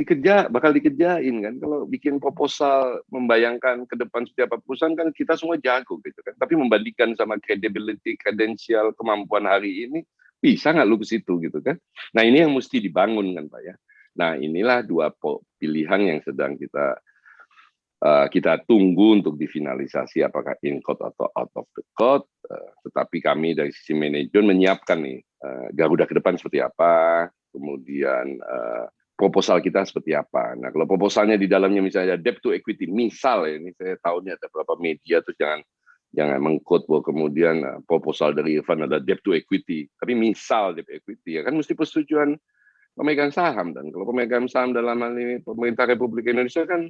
bakal dikerjain kan. Kalau bikin proposal membayangkan ke depan setiap perusahaan kan kita semua jago gitu kan. Tapi membandingkan sama credibility, kredensial, kemampuan hari ini, bisa nggak lu ke situ gitu kan. Nah ini yang mesti dibangun kan Pak ya. Nah inilah 2 pilihan yang sedang kita tunggu untuk difinalisasi, apakah in court atau out of the court. Tetapi kami dari sisi manajemen menyiapkan nih Garuda ke depan seperti apa, kemudian proposal kita seperti apa. Nah kalau proposalnya di dalamnya misalnya debt to equity, misal ya, ini saya tahunya ada beberapa media, terus jangan mengkot bahwa kemudian proposal dari Irfan ada debt to equity, tapi misal debt equity ya kan mesti persetujuan pemegang saham. Dan kalau pemegang saham dalam hal ini pemerintah Republik Indonesia kan,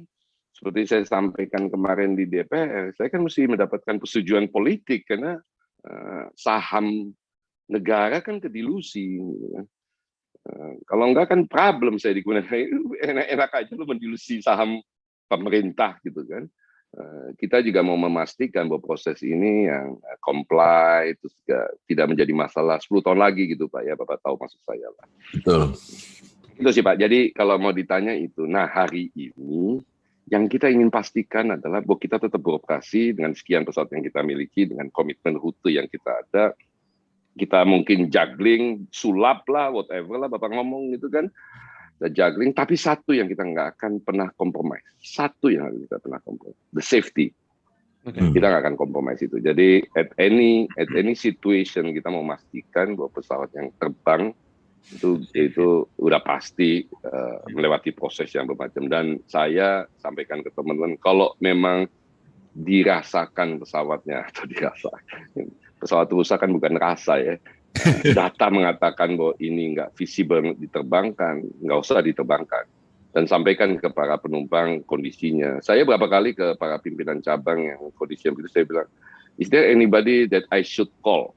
seperti saya sampaikan kemarin di DPR, saya kan mesti mendapatkan persetujuan politik, karena saham negara kan kedilusi gitu kan. Kalau enggak kan problem saya digunakan, enak aja lu mendilusi saham pemerintah gitu kan. Kita juga mau memastikan bahwa proses ini yang comply, itu juga tidak menjadi masalah 10 tahun lagi gitu Pak ya, Bapak tahu maksud saya lah. Betul. Itu sih Pak, jadi kalau mau ditanya itu, nah hari ini yang kita ingin pastikan adalah bahwa kita tetap beroperasi dengan sekian pesawat yang kita miliki, dengan komitmen rute yang kita ada, kita mungkin juggling, sulap lah, whatever lah Bapak ngomong gitu kan. Kita juggling, tapi satu yang kita nggak akan pernah compromise. Satu yang kita pernah compromise, the safety. Kita nggak akan compromise itu. Jadi at any situation kita mau memastikan bahwa pesawat yang terbang itu udah pasti melewati proses yang bermacam. Dan saya sampaikan ke teman-teman, kalau memang dirasakan pesawatnya atau pesawat rusak kan bukan rasa ya. Data mengatakan bahwa ini nggak visible diterbangkan, nggak usah diterbangkan. Dan sampaikan ke para penumpang kondisinya. Saya berapa kali ke para pimpinan cabang yang kondisi yang begitu, saya bilang, is there anybody that I should call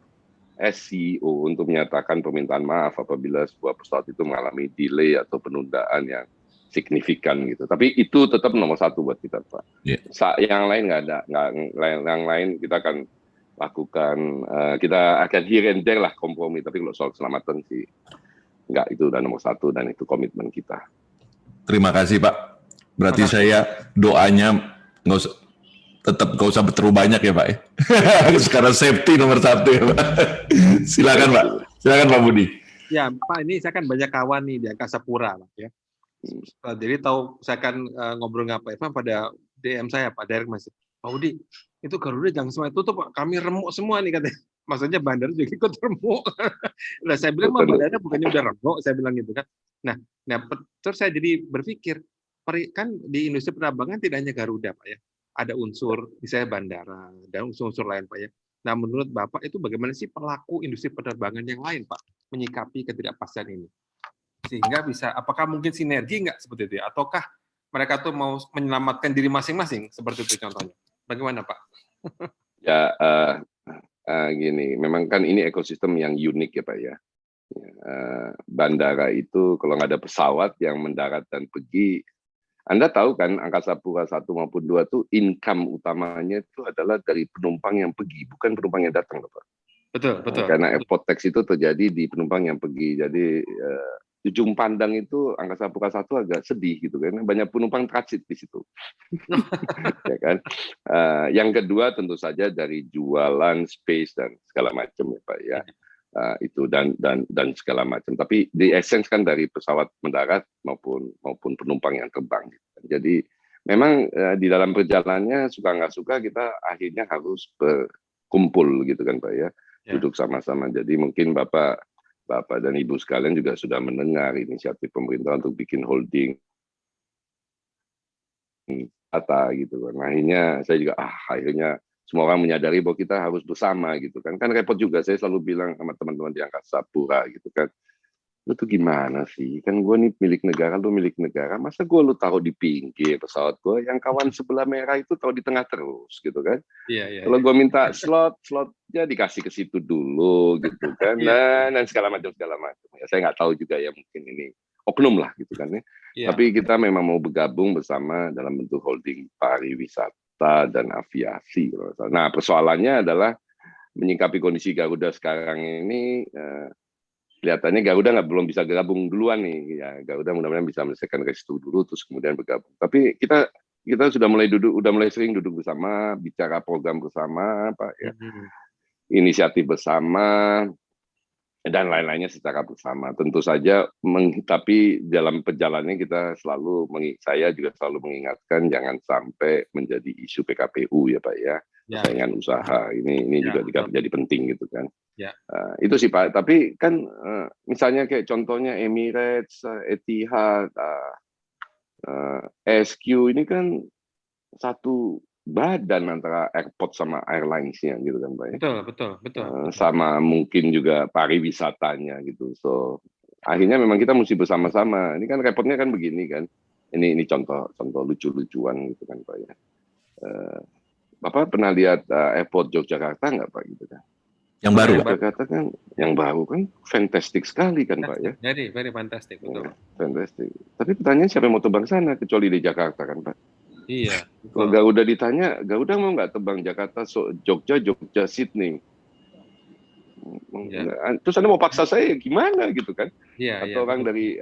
as CEO untuk menyatakan permintaan maaf apabila sebuah pesawat itu mengalami delay atau penundaan yang signifikan gitu. Tapi itu tetap nomor satu buat kita, Pak. Yeah. Yang lain nggak ada, yang lain kita akan lakukan, kita akan here and there lah kompromi. Tapi kalau soal keselamatan sih nggak, itu udah nomor satu dan itu komitmen kita. Terima kasih Pak. Berarti saya doanya tetap nggak usah terlalu banyak ya Pak ya. Sekarang safety nomor satu ya Pak. Silakan Pak. Silakan Pak Budi. Ya Pak, ini saya kan banyak kawan nih di Angkasa Pura Pak ya. Jadi tahu saya kan ngobrol dengan Pak Irfan pada DM saya Pak Derek masih, Pak Budi, itu Garuda jangan semua tutup Pak, kami remuk semua nih katanya. Maksudnya bandara juga ikut remuk. Nah saya bilang bandara bukannya udah remuk, saya bilang gitu kan. Nah terus saya jadi berpikir, kan di industri penerbangan tidak hanya Garuda Pak ya, ada unsur misalnya bandara dan unsur-unsur lain Pak ya. Nah menurut Bapak itu bagaimana sih pelaku industri penerbangan yang lain Pak menyikapi ketidakpastian ini? Sehingga bisa, apakah mungkin sinergi nggak seperti itu ya? Ataukah mereka tuh mau menyelamatkan diri masing-masing seperti itu contohnya? Bagaimana Pak? Ya gini, memang kan ini ekosistem yang unik ya Pak ya. Bandara itu kalau nggak ada pesawat yang mendarat dan pergi, Anda tahu kan Angkasa Pura 1 maupun 2 tuh income utamanya itu adalah dari penumpang yang pergi, bukan penumpang yang datang Pak. Betul. Karena airport tax itu terjadi di penumpang yang pergi. Jadi ujung pandang itu Angkasa Pura 1 agak sedih gitu kan, banyak penumpang transit di situ. Ya kan. Yang kedua tentu saja dari jualan space dan segala macam ya Pak ya. Itu dan segala macam. Tapi di essence kan dari pesawat mendarat maupun penumpang yang terbang. Jadi memang di dalam perjalanannya suka nggak suka kita akhirnya harus berkumpul gitu kan Pak ya. Duduk sama-sama. Jadi mungkin Bapak dan Ibu sekalian juga sudah mendengar inisiatif pemerintah untuk bikin holding data gitu kan. Akhirnya saya juga akhirnya semua orang menyadari bahwa kita harus bersama gitu kan. Kan repot juga, saya selalu bilang sama teman-teman di Angkasa Pura gitu kan. Lu tuh gimana sih? Kan gue nih milik negara, lu milik negara. Masa gue lu taruh di pinggir pesawat gue, yang kawan sebelah merah itu taruh di tengah terus gitu kan? Iya. Kalau gue minta slotnya dikasih ke situ dulu gitu kan? Dan segala macam. Ya, saya nggak tahu juga ya, mungkin ini oknum lah gitu kan ya. Tapi kita memang mau bergabung bersama dalam bentuk holding pariwisata dan aviasi. Nah persoalannya adalah menyikapi kondisi Garuda sekarang ini. Kelihatannya Garuda belum bisa gabung duluan nih ya. Garuda mudah-mudahan bisa menyelesaikan restu dulu terus kemudian bergabung. Tapi kita sudah mulai sering duduk bersama, bicara program bersama Pak ya. Inisiatif bersama dan lain-lainnya secara bersama. Tentu saja tapi dalam perjalanannya saya juga selalu mengingatkan jangan sampai menjadi isu PKPU ya Pak ya. Persaingan usaha ini juga jadi penting gitu kan. Itu sih Pak. Tapi kan misalnya kayak contohnya Emirates, Etihad, SQ ini kan satu badan antara airport sama airlines-nya gitu kan Pak. Betul. Sama mungkin juga pariwisatanya gitu. So akhirnya memang kita mesti bersama-sama. Ini kan repotnya kan begini kan. Ini contoh lucu-lucuan gitu kan Pak ya. Bapak pernah lihat airport Yogyakarta nggak Pak gitu kan? Yang baru. Yogyakarta kan yang baru kan fantastik sekali kan Pak ya. Jadi very fantastic betul. Fantastic. Tapi pertanyaan siapa yang mau terbang sana kecuali di Jakarta kan Pak? Iya. Kalau Garuda ditanya, Garuda mau nggak terbang Jakarta, Jogja, Sydney? Terus Anda mau paksa saya gimana gitu kan? Atau orang dari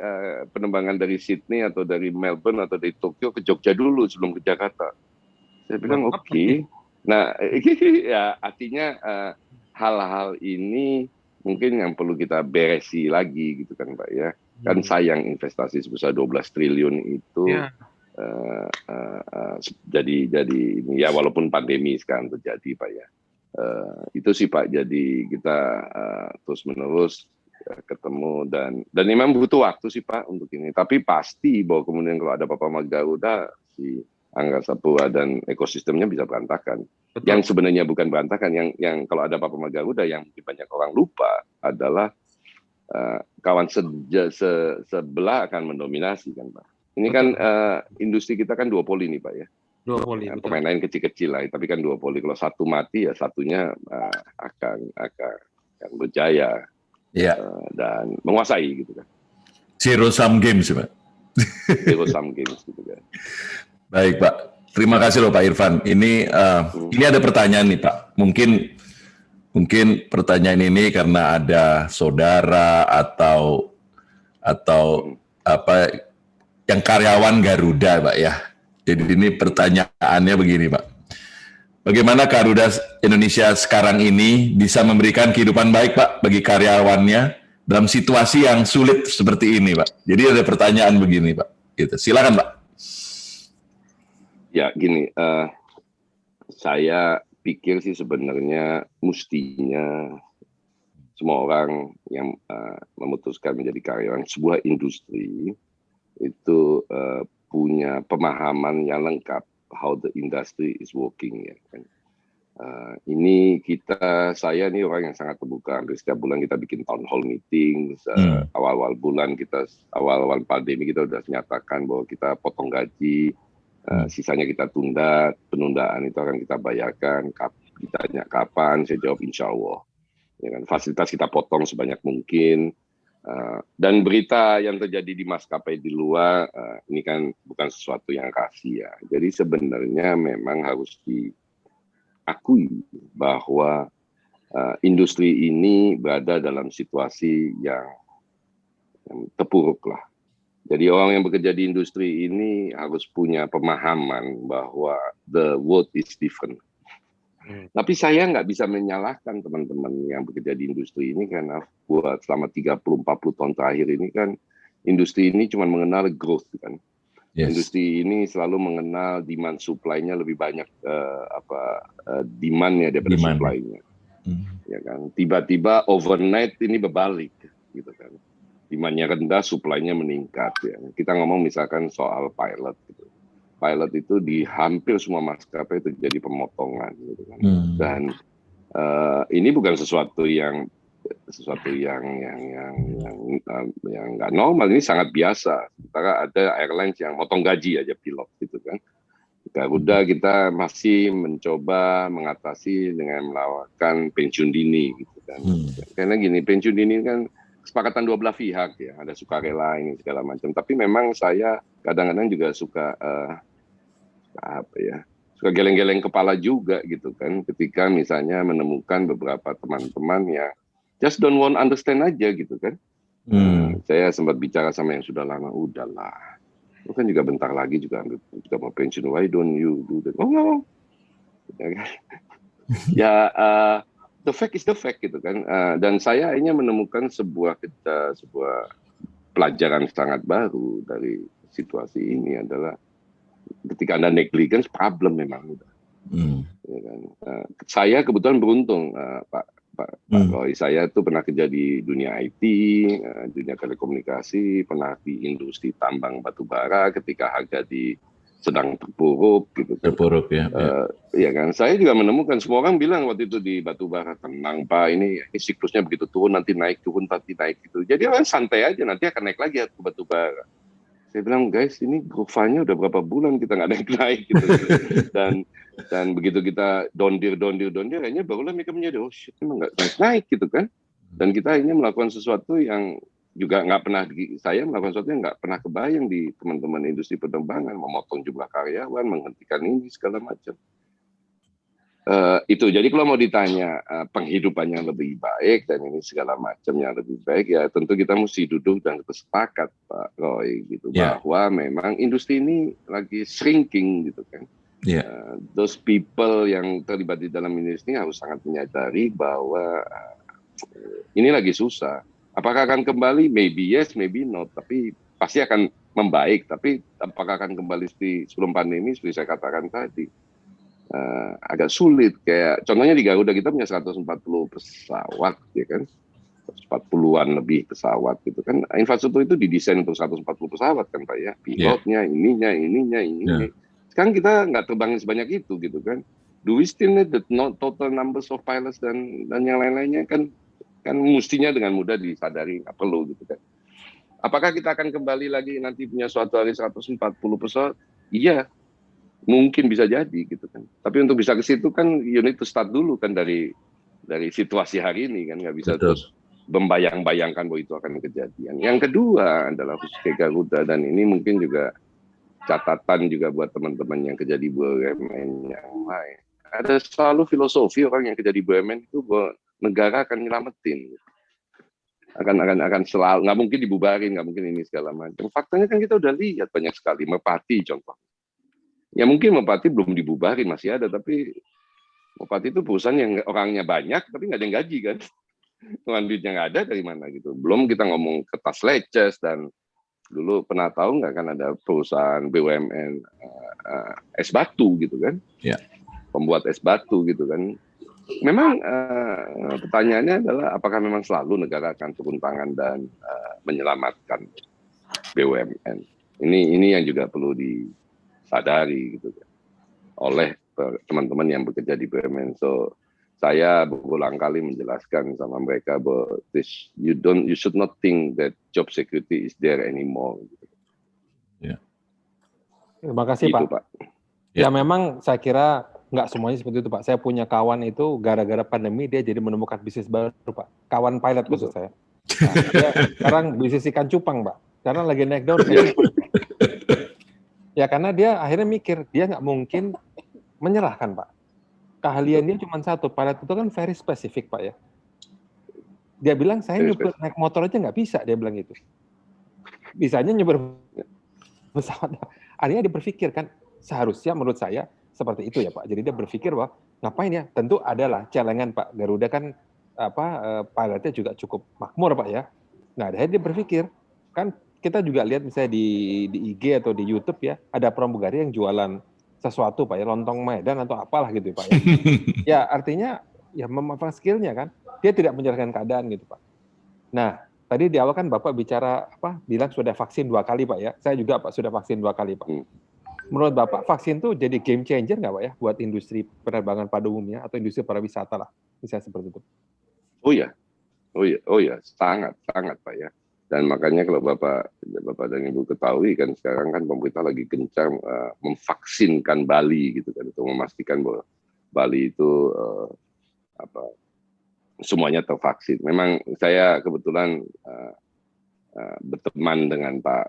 penerbangan dari Sydney atau dari Melbourne atau dari Tokyo ke Jogja dulu sebelum ke Jakarta. Saya bilang oke. Nah, ya artinya hal-hal ini mungkin yang perlu kita beresi lagi gitu kan Pak ya. Kan sayang investasi sebesar 12 triliun itu Ya. jadi ini ya, walaupun pandemi sekarang terjadi Pak ya. Itu sih Pak, jadi kita terus menerus ketemu dan memang butuh waktu sih Pak untuk ini. Tapi pasti bahwa kemudian kalau ada Papa Garuda, si Angga Sapura dan ekosistemnya bisa berantakan. Betul. Yang sebenarnya bukan berantakan, yang kalau ada Papa Garuda yang banyak orang lupa adalah kawan sebelah akan mendominasi kan Pak. Ini kan industri kita kan duopoli nih Pak ya. Duopoli. Pemain lain kecil-kecil lah, tapi kan duopoli. Kalau satu mati ya satunya akan berjaya dan menguasai gitu kan. Zero sum games Pak. Zero sum games gitu kan. Baik Pak, terima kasih loh Pak Irfan. Ini ada pertanyaan nih Pak. Mungkin pertanyaan ini karena ada saudara atau apa yang karyawan Garuda Pak ya. Jadi ini pertanyaannya begini Pak. Bagaimana Garuda Indonesia sekarang ini bisa memberikan kehidupan baik Pak bagi karyawannya dalam situasi yang sulit seperti ini Pak. Jadi ada pertanyaan begini Pak. Gitu. Silakan Pak. Ya gini, saya pikir sih sebenarnya mestinya semua orang yang memutuskan menjadi karyawan sebuah industri itu punya pemahaman yang lengkap how the industry is working ya kan. Ini saya nih orang yang sangat terbuka. Hampir setiap bulan kita bikin town hall meeting. Awal-awal bulan awal-awal pandemi kita sudah menyatakan bahwa kita potong gaji, sisanya kita tunda, penundaan itu akan kita bayarkan. Ditanya kapan, saya jawab insya Allah. Ya kan, fasilitas kita potong sebanyak mungkin. Dan berita yang terjadi di maskapai di luar, ini kan bukan sesuatu yang rahasia. Jadi sebenarnya memang harus diakui bahwa industri ini berada dalam situasi yang terpuruk lah. Jadi orang yang bekerja di industri ini harus punya pemahaman bahwa the world is different. Tapi saya nggak bisa menyalahkan teman-teman yang bekerja di industri ini karena buat selama 30-40 tahun terakhir ini kan industri ini cuma mengenal growth kan. Yes. Industri ini selalu mengenal demand supply-nya lebih banyak demand-nya daripada supply-nya. Ya kan. Tiba-tiba overnight ini berbalik gitu kan. Demand-nya rendah, supply-nya meningkat ya. Kita ngomong misalkan soal pilot gitu. Pilot itu di hampir semua maskapai terjadi pemotongan gitu kan. Dan ini bukan sesuatu yang nggak normal, ini sangat biasa. Sementara ada airlines yang motong gaji aja pilot gitu kan. Garuda kita masih mencoba mengatasi dengan melakukan pensiun dini gitu kan. Karena gini, pensiun dini kan kesepakatan dua belah pihak ya, ada sukarela ini segala macam. Tapi memang saya kadang-kadang juga suka suka geleng-geleng kepala juga gitu kan, ketika misalnya menemukan beberapa teman-teman yang just don't want understand aja gitu kan. Saya sempat bicara sama yang sudah lama, udahlah, lu kan juga bentar lagi juga mau pensiun, why don't you do that? Oh no, ya kan? The fact is the fact gitu kan. Dan saya akhirnya menemukan sebuah pelajaran sangat baru dari situasi ini adalah ketika Anda negligence, problem memang udah. Ya kan? Saya kebetulan beruntung, Pak Roy. Saya tuh pernah kerja di dunia IT, dunia telekomunikasi, pernah di industri tambang batu bara ketika harga sedang terpuruk gitu kan. Terpuruk ya. Ya kan. Saya juga menemukan semua orang bilang waktu itu di batu bara, tenang Pak, ini siklusnya begitu turun nanti naik, turun nanti naik gitu. Jadi orang santai aja, nanti akan naik lagi ke batu bara. Saya bilang, guys, ini kurvanya udah berapa bulan kita nggak naik gitu. Dan begitu kita dondir, akhirnya barulah mereka menyadari, oh shit, emang nggak naik gitu kan. Dan kita akhirnya melakukan sesuatu yang juga saya melakukan sesuatu yang nggak pernah kebayang di teman-teman industri penerbangan, memotong jumlah karyawan, menghentikan ini segala macam. Itu jadi kalau mau ditanya penghidupannya lebih baik dan ini segala macamnya lebih baik, ya tentu kita mesti duduk dan bersepakat Pak Roy gitu, bahwa memang industri ini lagi shrinking gitu kan. Those people yang terlibat di dalam industri harus sangat menyadari bahwa ini lagi susah. Apakah akan kembali? Maybe yes, maybe not. Tapi pasti akan membaik. Tapi apakah akan kembali seperti sebelum pandemi? Seperti saya katakan tadi, agak sulit. Kayak contohnya di Garuda kita punya 140 pesawat, ya kan? 140-an lebih pesawat gitu kan. Infrastruktur itu didesain untuk 140 pesawat kan Pak ya. Pilotnya, ininya. Yeah. Sekarang kita nggak terbangin sebanyak itu gitu kan. Do we still need the total numbers of pilots dan yang lain-lainnya kan mestinya dengan mudah disadari nggak perlu gitu kan. Apakah kita akan kembali lagi nanti punya suatu hari 140 pesawat? Iya, mungkin bisa jadi gitu kan. Tapi untuk bisa ke situ kan you need to start dulu kan dari situasi hari ini kan, nggak bisa terus membayang-bayangkan bahwa itu akan kejadian. Yang kedua adalah khusus Garuda, dan ini mungkin juga catatan juga buat teman-teman yang kerja di BUMN yang lain. Ada selalu filosofi orang yang kerja di BUMN itu bahwa negara akan nyelamatin. Akan selalu, nggak mungkin dibubarin, nggak mungkin ini segala macam. Faktanya kan kita udah lihat banyak sekali, Merpati contoh. Ya mungkin Merpati belum dibubarin, masih ada, tapi Merpati itu perusahaan yang orangnya banyak, tapi nggak ada yang gaji kan. Tuan duitnya nggak ada dari mana gitu. Belum kita ngomong kertas leces, dan dulu pernah tahu nggak kan ada perusahaan BUMN es batu gitu kan. Yeah. Pembuat es batu gitu kan. Memang pertanyaannya adalah apakah memang selalu negara akan turun tangan dan menyelamatkan BUMN. Ini yang juga perlu disadari gitu kan oleh teman-teman yang bekerja di BUMN. So saya berulang kali menjelaskan sama mereka bahwa you should not think that job security is there anymore. Ya. Terima kasih gitu, Pak. Ya. Ya memang saya kira nggak semuanya seperti itu Pak. Saya punya kawan itu gara-gara pandemi dia jadi menemukan bisnis baru Pak. Kawan pilot maksud saya. Nah, dia sekarang bisnis ikan cupang Pak. Karena lagi naik daun. Ya karena dia akhirnya mikir dia nggak mungkin menyerahkan Pak. Keahliannya cuma satu, pilot itu kan very spesifik Pak ya. Dia bilang saya nyupir naik motor aja nggak bisa, dia bilang gitu. Bisanya nyupir pesawat. Akhirnya dia berpikir kan, seharusnya menurut saya seperti itu ya Pak. Jadi dia berpikir bahwa ngapain ya? Tentu adalah celengan Pak. Garuda kan pilotnya juga cukup makmur Pak ya. Nah akhirnya dia berpikir kan kita juga lihat misalnya di IG atau di YouTube ya, ada pramugari yang jualan sesuatu Pak ya, lontong Medan atau apalah gitu Pak ya. Ya artinya ya memanfaatkan skillnya kan, dia tidak menyalahkan keadaan gitu Pak. Nah tadi di awal kan Bapak bicara bilang sudah vaksin 2 kali Pak ya, saya juga Pak sudah vaksin 2 kali Pak. Menurut Bapak vaksin itu jadi game changer nggak Pak ya buat industri penerbangan pada umumnya atau industri pariwisata lah, misalnya seperti itu? Oh ya, sangat Pak ya. Dan makanya kalau Bapak dan Ibu ketahui kan sekarang kan pemerintah lagi gencar memvaksinkan Bali gitu kan, untuk memastikan bahwa Bali itu semuanya tervaksin. Memang saya kebetulan berteman dengan Pak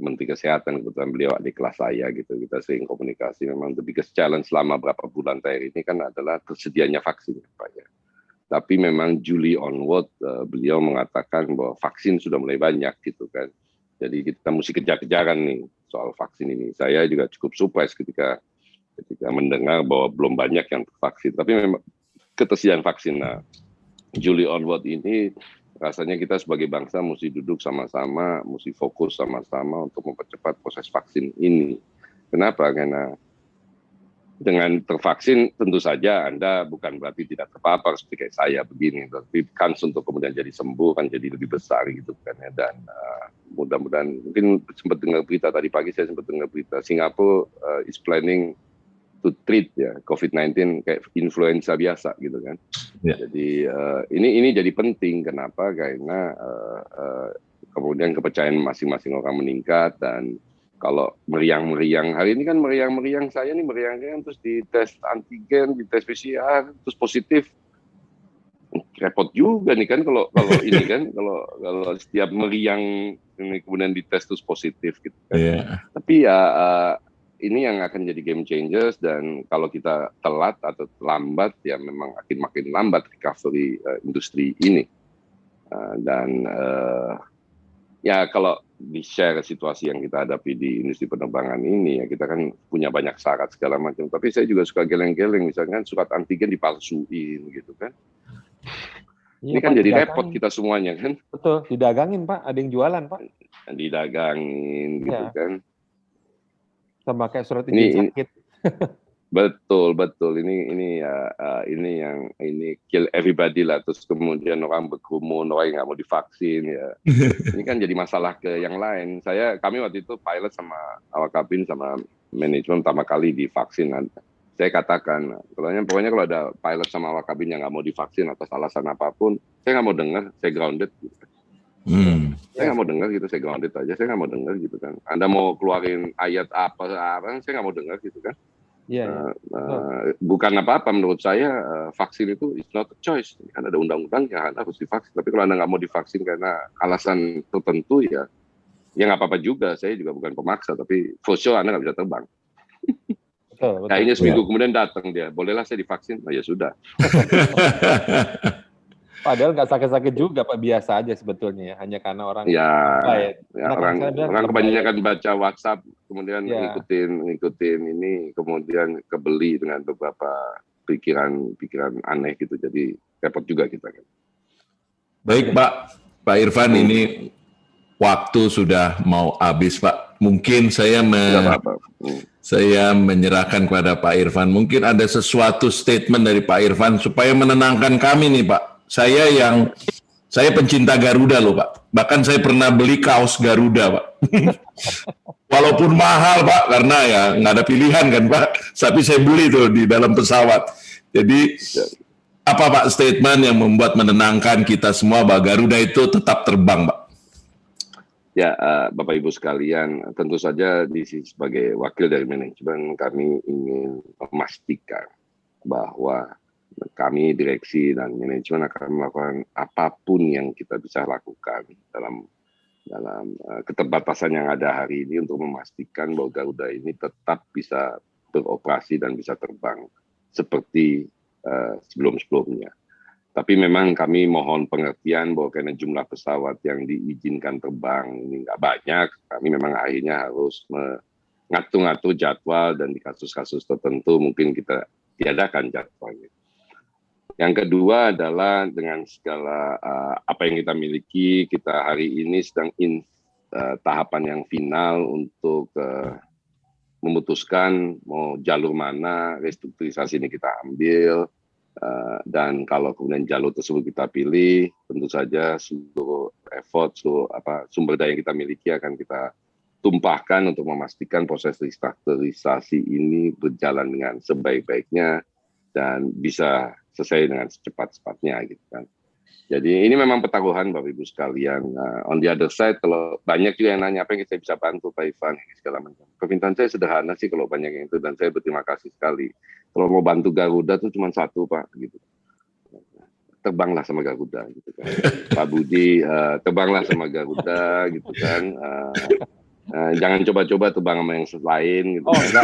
Menteri Kesehatan, kebetulan beliau adik kelas saya gitu, kita sering komunikasi. Memang the biggest challenge selama berapa bulan terakhir ini kan adalah tersedianya vaksin Pak ya. Tapi memang Juli onward beliau mengatakan bahwa vaksin sudah mulai banyak gitu kan. Jadi kita mesti kejar-kejaran nih soal vaksin ini. Saya juga cukup surprise ketika mendengar bahwa belum banyak yang tervaksin. Tapi memang ketersediaan vaksin. Nah, Juli onward ini rasanya kita sebagai bangsa mesti duduk sama-sama, mesti fokus sama-sama untuk mempercepat proses vaksin ini. Kenapa? Karena dengan tervaksin tentu saja Anda bukan berarti tidak terpapar seperti kayak saya begini, tapi kans untuk kemudian jadi sembuh kan jadi lebih besar gitu kan ya. Dan mudah-mudahan, mungkin sempat dengar berita tadi pagi, saya sempat dengar berita Singapura is planning to treat ya COVID-19 kayak influenza biasa gitu kan. Yeah. Jadi ini jadi penting. Kenapa? Karena kemudian kepercayaan masing-masing orang meningkat. Dan kalau meriang-meriang, hari ini kan meriang-meriang saya nih meriang-meriang terus di tes antigen, di tes PCR, terus positif. Repot juga nih kan kalau ini kan, kalau setiap meriang ini kemudian dites terus positif gitu kan. Yeah. Tapi ya ini yang akan jadi game changers, dan kalau kita telat atau lambat ya memang akan makin lambat recovery industri ini. Ya kalau di-share situasi yang kita hadapi di industri penerbangan ini, ya kita kan punya banyak syarat segala macam. Tapi saya juga suka geleng-geleng, misalkan surat antigen dipalsuin gitu kan. Ini kan jadi repot kita semuanya kan. Betul, didagangin Pak, ada yang jualan Pak. Didagangin gitu kan. Sama kayak surat izin sakit. Betul. Ini kill everybody lah. Terus kemudian orang berkerumun, orang yang nggak mau divaksin ya. Ini kan jadi masalah ke yang lain. Kami waktu itu pilot sama awak kabin sama manajemen pertama kali divaksin. Saya katakan, pokoknya kalau ada pilot sama awak kabin yang nggak mau divaksin atas alasan apapun, saya nggak mau dengar, saya grounded. Saya nggak mau dengar gitu, saya grounded aja, saya nggak mau dengar gitu kan. Anda mau keluarin ayat apa, saya nggak mau dengar gitu kan. Bukan apa-apa menurut saya, vaksin itu is not a choice. Kan ada undang-undang yang Anda harus divaksin. Tapi kalau Anda nggak mau divaksin karena alasan tertentu ya nggak apa-apa juga. Saya juga bukan pemaksa, tapi for sure Anda nggak bisa terbang. Kayaknya seminggu kemudian datang dia, bolehlah saya divaksin? Oh ya sudah. Padahal nggak sakit-sakit juga Pak, biasa aja sebetulnya ya, hanya karena orang orang kebanyakan baca WhatsApp, kemudian ngikutin ini, kemudian kebeli dengan beberapa pikiran aneh gitu, jadi repot juga kita kan. Baik Pak Irfan, ini waktu sudah mau habis Pak. Mungkin saya menyerahkan kepada Pak Irfan. Mungkin ada sesuatu statement dari Pak Irfan supaya menenangkan kami nih Pak. Saya pencinta Garuda loh Pak. Bahkan saya pernah beli kaos Garuda Pak. Walaupun mahal Pak, karena ya nggak ada pilihan kan Pak. Tapi saya beli tuh di dalam pesawat. Jadi apa Pak statement yang membuat menenangkan kita semua bahwa Garuda itu tetap terbang Pak? Ya, Bapak Ibu sekalian, tentu saja di sini sebagai wakil dari manajemen kami ingin memastikan bahwa kami direksi dan manajemen akan melakukan apapun yang kita bisa lakukan dalam keterbatasan yang ada hari ini untuk memastikan bahwa Garuda ini tetap bisa beroperasi dan bisa terbang seperti sebelum-sebelumnya. Tapi memang kami mohon pengertian bahwa karena jumlah pesawat yang diizinkan terbang ini nggak banyak, kami memang akhirnya harus mengatur-ngatur jadwal dan di kasus-kasus tertentu mungkin kita tiadakan jadwalnya. Yang kedua adalah dengan segala apa yang kita miliki, kita hari ini sedang tahapan yang final untuk memutuskan mau jalur mana restrukturisasi ini kita ambil. Dan kalau kemudian jalur tersebut kita pilih, tentu saja seluruh effort, sumber daya yang kita miliki akan kita tumpahkan untuk memastikan proses restrukturisasi ini berjalan dengan sebaik-baiknya dan bisa selesai dengan secepat-cepatnya gitu kan. Jadi ini memang pertaruhan Bapak Ibu sekalian. On the other side, kalau banyak juga yang nanya apa yang saya bisa bantu Pak Irfan ini segala macam. Permintaan saya sederhana sih kalau banyak yang itu, dan saya berterima kasih sekali. Kalau mau bantu Garuda tuh cuma satu Pak, gitu. Terbanglah sama Garuda gitu kan. Pak Budi, terbanglah sama Garuda gitu kan. Jangan coba-coba terbang sama yang lain gitu. Oh enggak,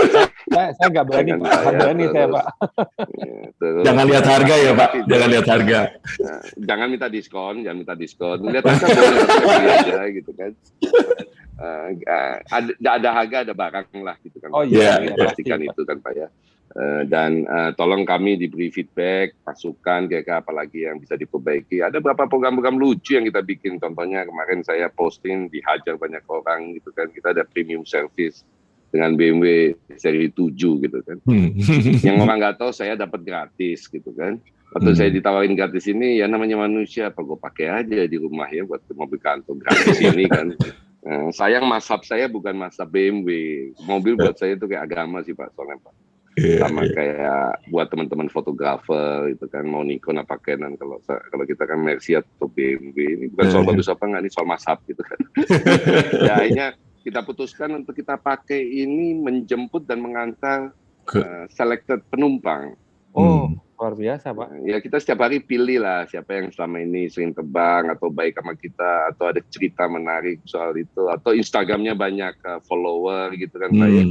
saya nggak berani Pak. Berani saya Pak. Terus, jangan lihat harga ya Pak, jangan lihat harga. Jangan minta diskon. Lihat harga boleh aja gitu kan. Ada harga, ada barang lah gitu kan. Oh iya, pastikan itu kan Pak ya. Dan tolong kami diberi feedback, masukan kira-kira apalagi yang bisa diperbaiki. Ada beberapa program-program lucu yang kita bikin. Contohnya kemarin saya posting, dihajar banyak orang gitu kan. Kita ada premium service dengan BMW seri 7 gitu kan. Yang orang nggak tahu saya dapat gratis gitu kan. Waktu saya ditawarin gratis ini, ya namanya manusia, apa gue pakai aja di rumah ya buat mobil kantor gratis ini kan. Sayang mazhab saya bukan mazhab BMW. Mobil buat saya itu kayak agama sih Pak, soalnya Pak. Sama kayak buat teman-teman fotografer itu kan, mau Nikon apa Canon, kalau kita kan Mercy atau BMW, ini bukan soal bagus apa enggak, ini soal mazhab gitu kan. Ya akhirnya kita putuskan untuk kita pakai ini menjemput dan mengantar selected penumpang. Oh, luar biasa Pak. Ya kita setiap hari pilih lah siapa yang selama ini sering terbang atau baik sama kita, atau ada cerita menarik soal itu, atau Instagramnya banyak follower gitu kan Pak ya.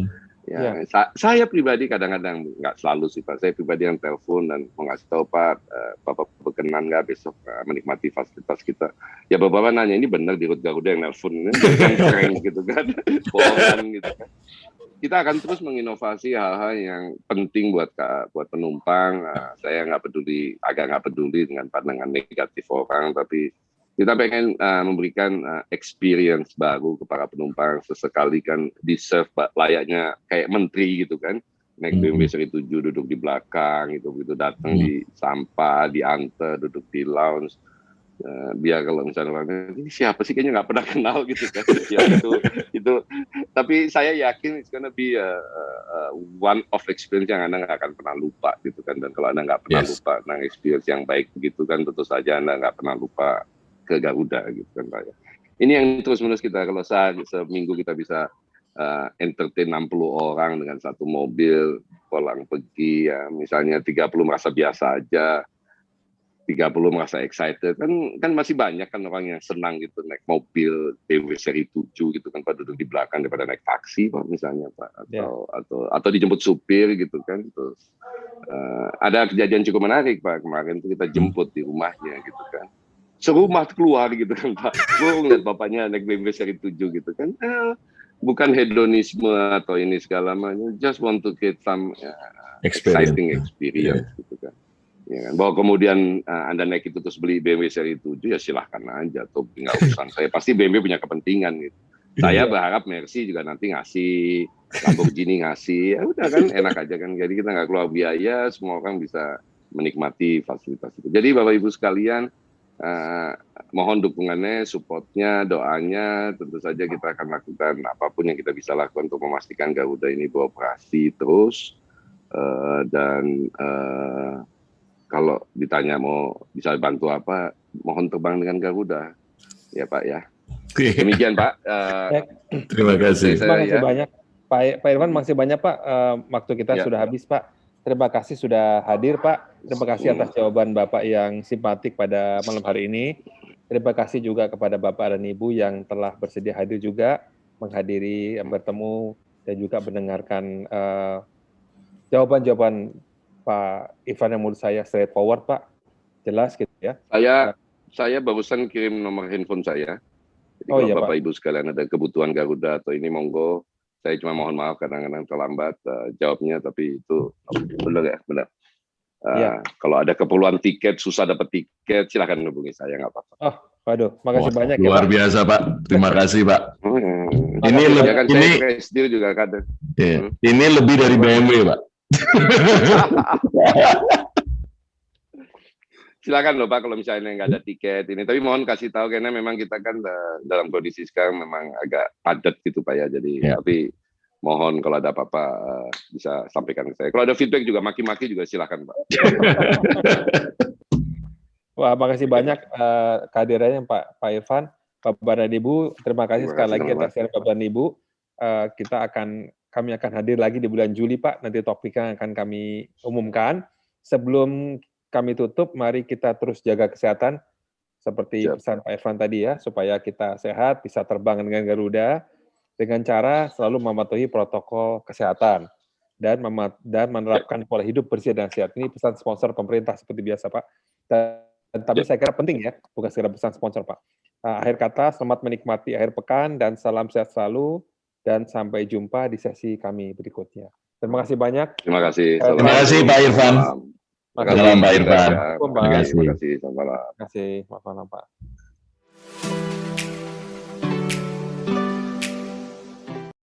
Ya, saya pribadi kadang-kadang, nggak selalu sih Pak, saya pribadi yang telepon dan mau ngasih tahu Pak, Bapak berkenan nggak besok menikmati fasilitas kita. Ya Bapak nanya, ini benar di Rute Garuda yang nelfon, ini kan keren gitu kan, bohongan gitu kan. kita akan terus menginovasi hal-hal yang penting buat penumpang. Saya agak nggak peduli dengan pandangan negatif orang, tapi kita pengen memberikan experience baru kepada penumpang. Sesekali kan deserve layaknya kayak menteri gitu kan, naik BMW seri 7 duduk di belakang gitu, datang di sampah, diantar, duduk di lounge. Biar kalau misalnya ini siapa sih, kayaknya nggak pernah kenal gitu kan. Ya, itu tapi saya yakin it's gonna be one of experience yang Anda nggak akan pernah lupa gitu kan. Dan kalau Anda nggak pernah lupa tentang experience yang baik begitu kan, tentu saja Anda nggak pernah lupa ke Garuda gitu kan Pak ya. Ini yang terus-menerus kita, kalau seminggu kita bisa entertain 60 orang dengan satu mobil pulang pergi ya, misalnya 30 merasa biasa aja, 30 merasa excited, kan masih banyak kan orang yang senang gitu naik mobil BMW seri 7 gitu kan Pak, duduk di belakang daripada naik taksi Pak misalnya Pak, atau dijemput supir gitu kan. Terus ada kejadian cukup menarik Pak, kemarin itu kita jemput di rumahnya gitu kan, serumah keluar gitu kan Pak, gue ngeliat bapaknya naik BMW seri 7 gitu kan. Bukan hedonisme atau ini segala macam, just want to get some exciting experience gitu kan. Ya kan? Bahwa kemudian Anda naik itu terus beli BMW seri 7 ya silahkan aja, atau nggak urusan saya. Pasti BMW punya kepentingan gitu. Saya berharap Mercy juga nanti ngasih, Lamborghini ngasih, ya udah kan enak aja kan. Jadi kita nggak keluar biaya, semua orang bisa menikmati fasilitas itu. Jadi Bapak Ibu sekalian, mohon dukungannya, supportnya, doanya. Tentu saja kita akan lakukan apapun yang kita bisa lakukan untuk memastikan Garuda ini beroperasi terus, dan kalau ditanya mau bisa bantu apa, mohon terbang dengan Garuda, ya Pak ya. Demikian Pak. Terima kasih. Terima kasih banyak Pak Irfan, makasih banyak Pak. Waktu kita sudah habis Pak. Terima kasih sudah hadir Pak. Terima kasih atas jawaban Bapak yang simpatik pada malam hari ini. Terima kasih juga kepada Bapak dan Ibu yang telah bersedia hadir juga, menghadiri, bertemu, dan juga mendengarkan jawaban-jawaban Pak Irfan yang menurut saya straightforward Pak, jelas gitu ya. Saya barusan kirim nomor handphone saya. Jadi kalau Bapak Ibu sekalian ada kebutuhan Garuda atau ini, monggo. Saya cuma mohon maaf kadang-kadang terlambat jawabnya, tapi itu benar ya, benar. Kalau ada keperluan tiket, susah dapat tiket, silakan hubungi saya, nggak apa-apa. Oh, waduh, makasih banyak luar ya Pak. Biasa Pak, terima kasih Pak. Ini lebih kan saya sendiri juga kader. Ini lebih dari BMW Pak. Silakan loh Pak kalau misalnya nggak ada tiket ini, tapi mohon kasih tahu karena memang kita kan dalam kondisi sekarang memang agak padat gitu Pak ya, jadi tapi mohon kalau ada apa-apa bisa sampaikan ke saya. Kalau ada feedback juga, maki-maki juga silakan Pak. Wah, makasih banyak kehadirannya Pak Irfan, Bapak dan Ibu. Terima kasih sekali lagi atas share Bapak dan Ibu. Kami akan hadir lagi di bulan Juli Pak. Nanti topiknya akan kami umumkan. Sebelum kami tutup, mari kita terus jaga kesehatan seperti pesan Pak Irfan tadi ya, supaya kita sehat, bisa terbang dengan Garuda dengan cara selalu mematuhi protokol kesehatan dan menerapkan pola hidup bersih dan sehat. Ini pesan sponsor pemerintah seperti biasa Pak. Tapi saya kira penting ya, bukan sekedar pesan sponsor Pak. Akhir kata, selamat menikmati akhir pekan dan salam sehat selalu, dan sampai jumpa di sesi kami berikutnya. Terima kasih banyak. Terima kasih. Terima kasih Pak Irfan. Terima kasih Pak Irfan. Terima kasih. Selamat malam. Terima kasih. Selamat malam Pak.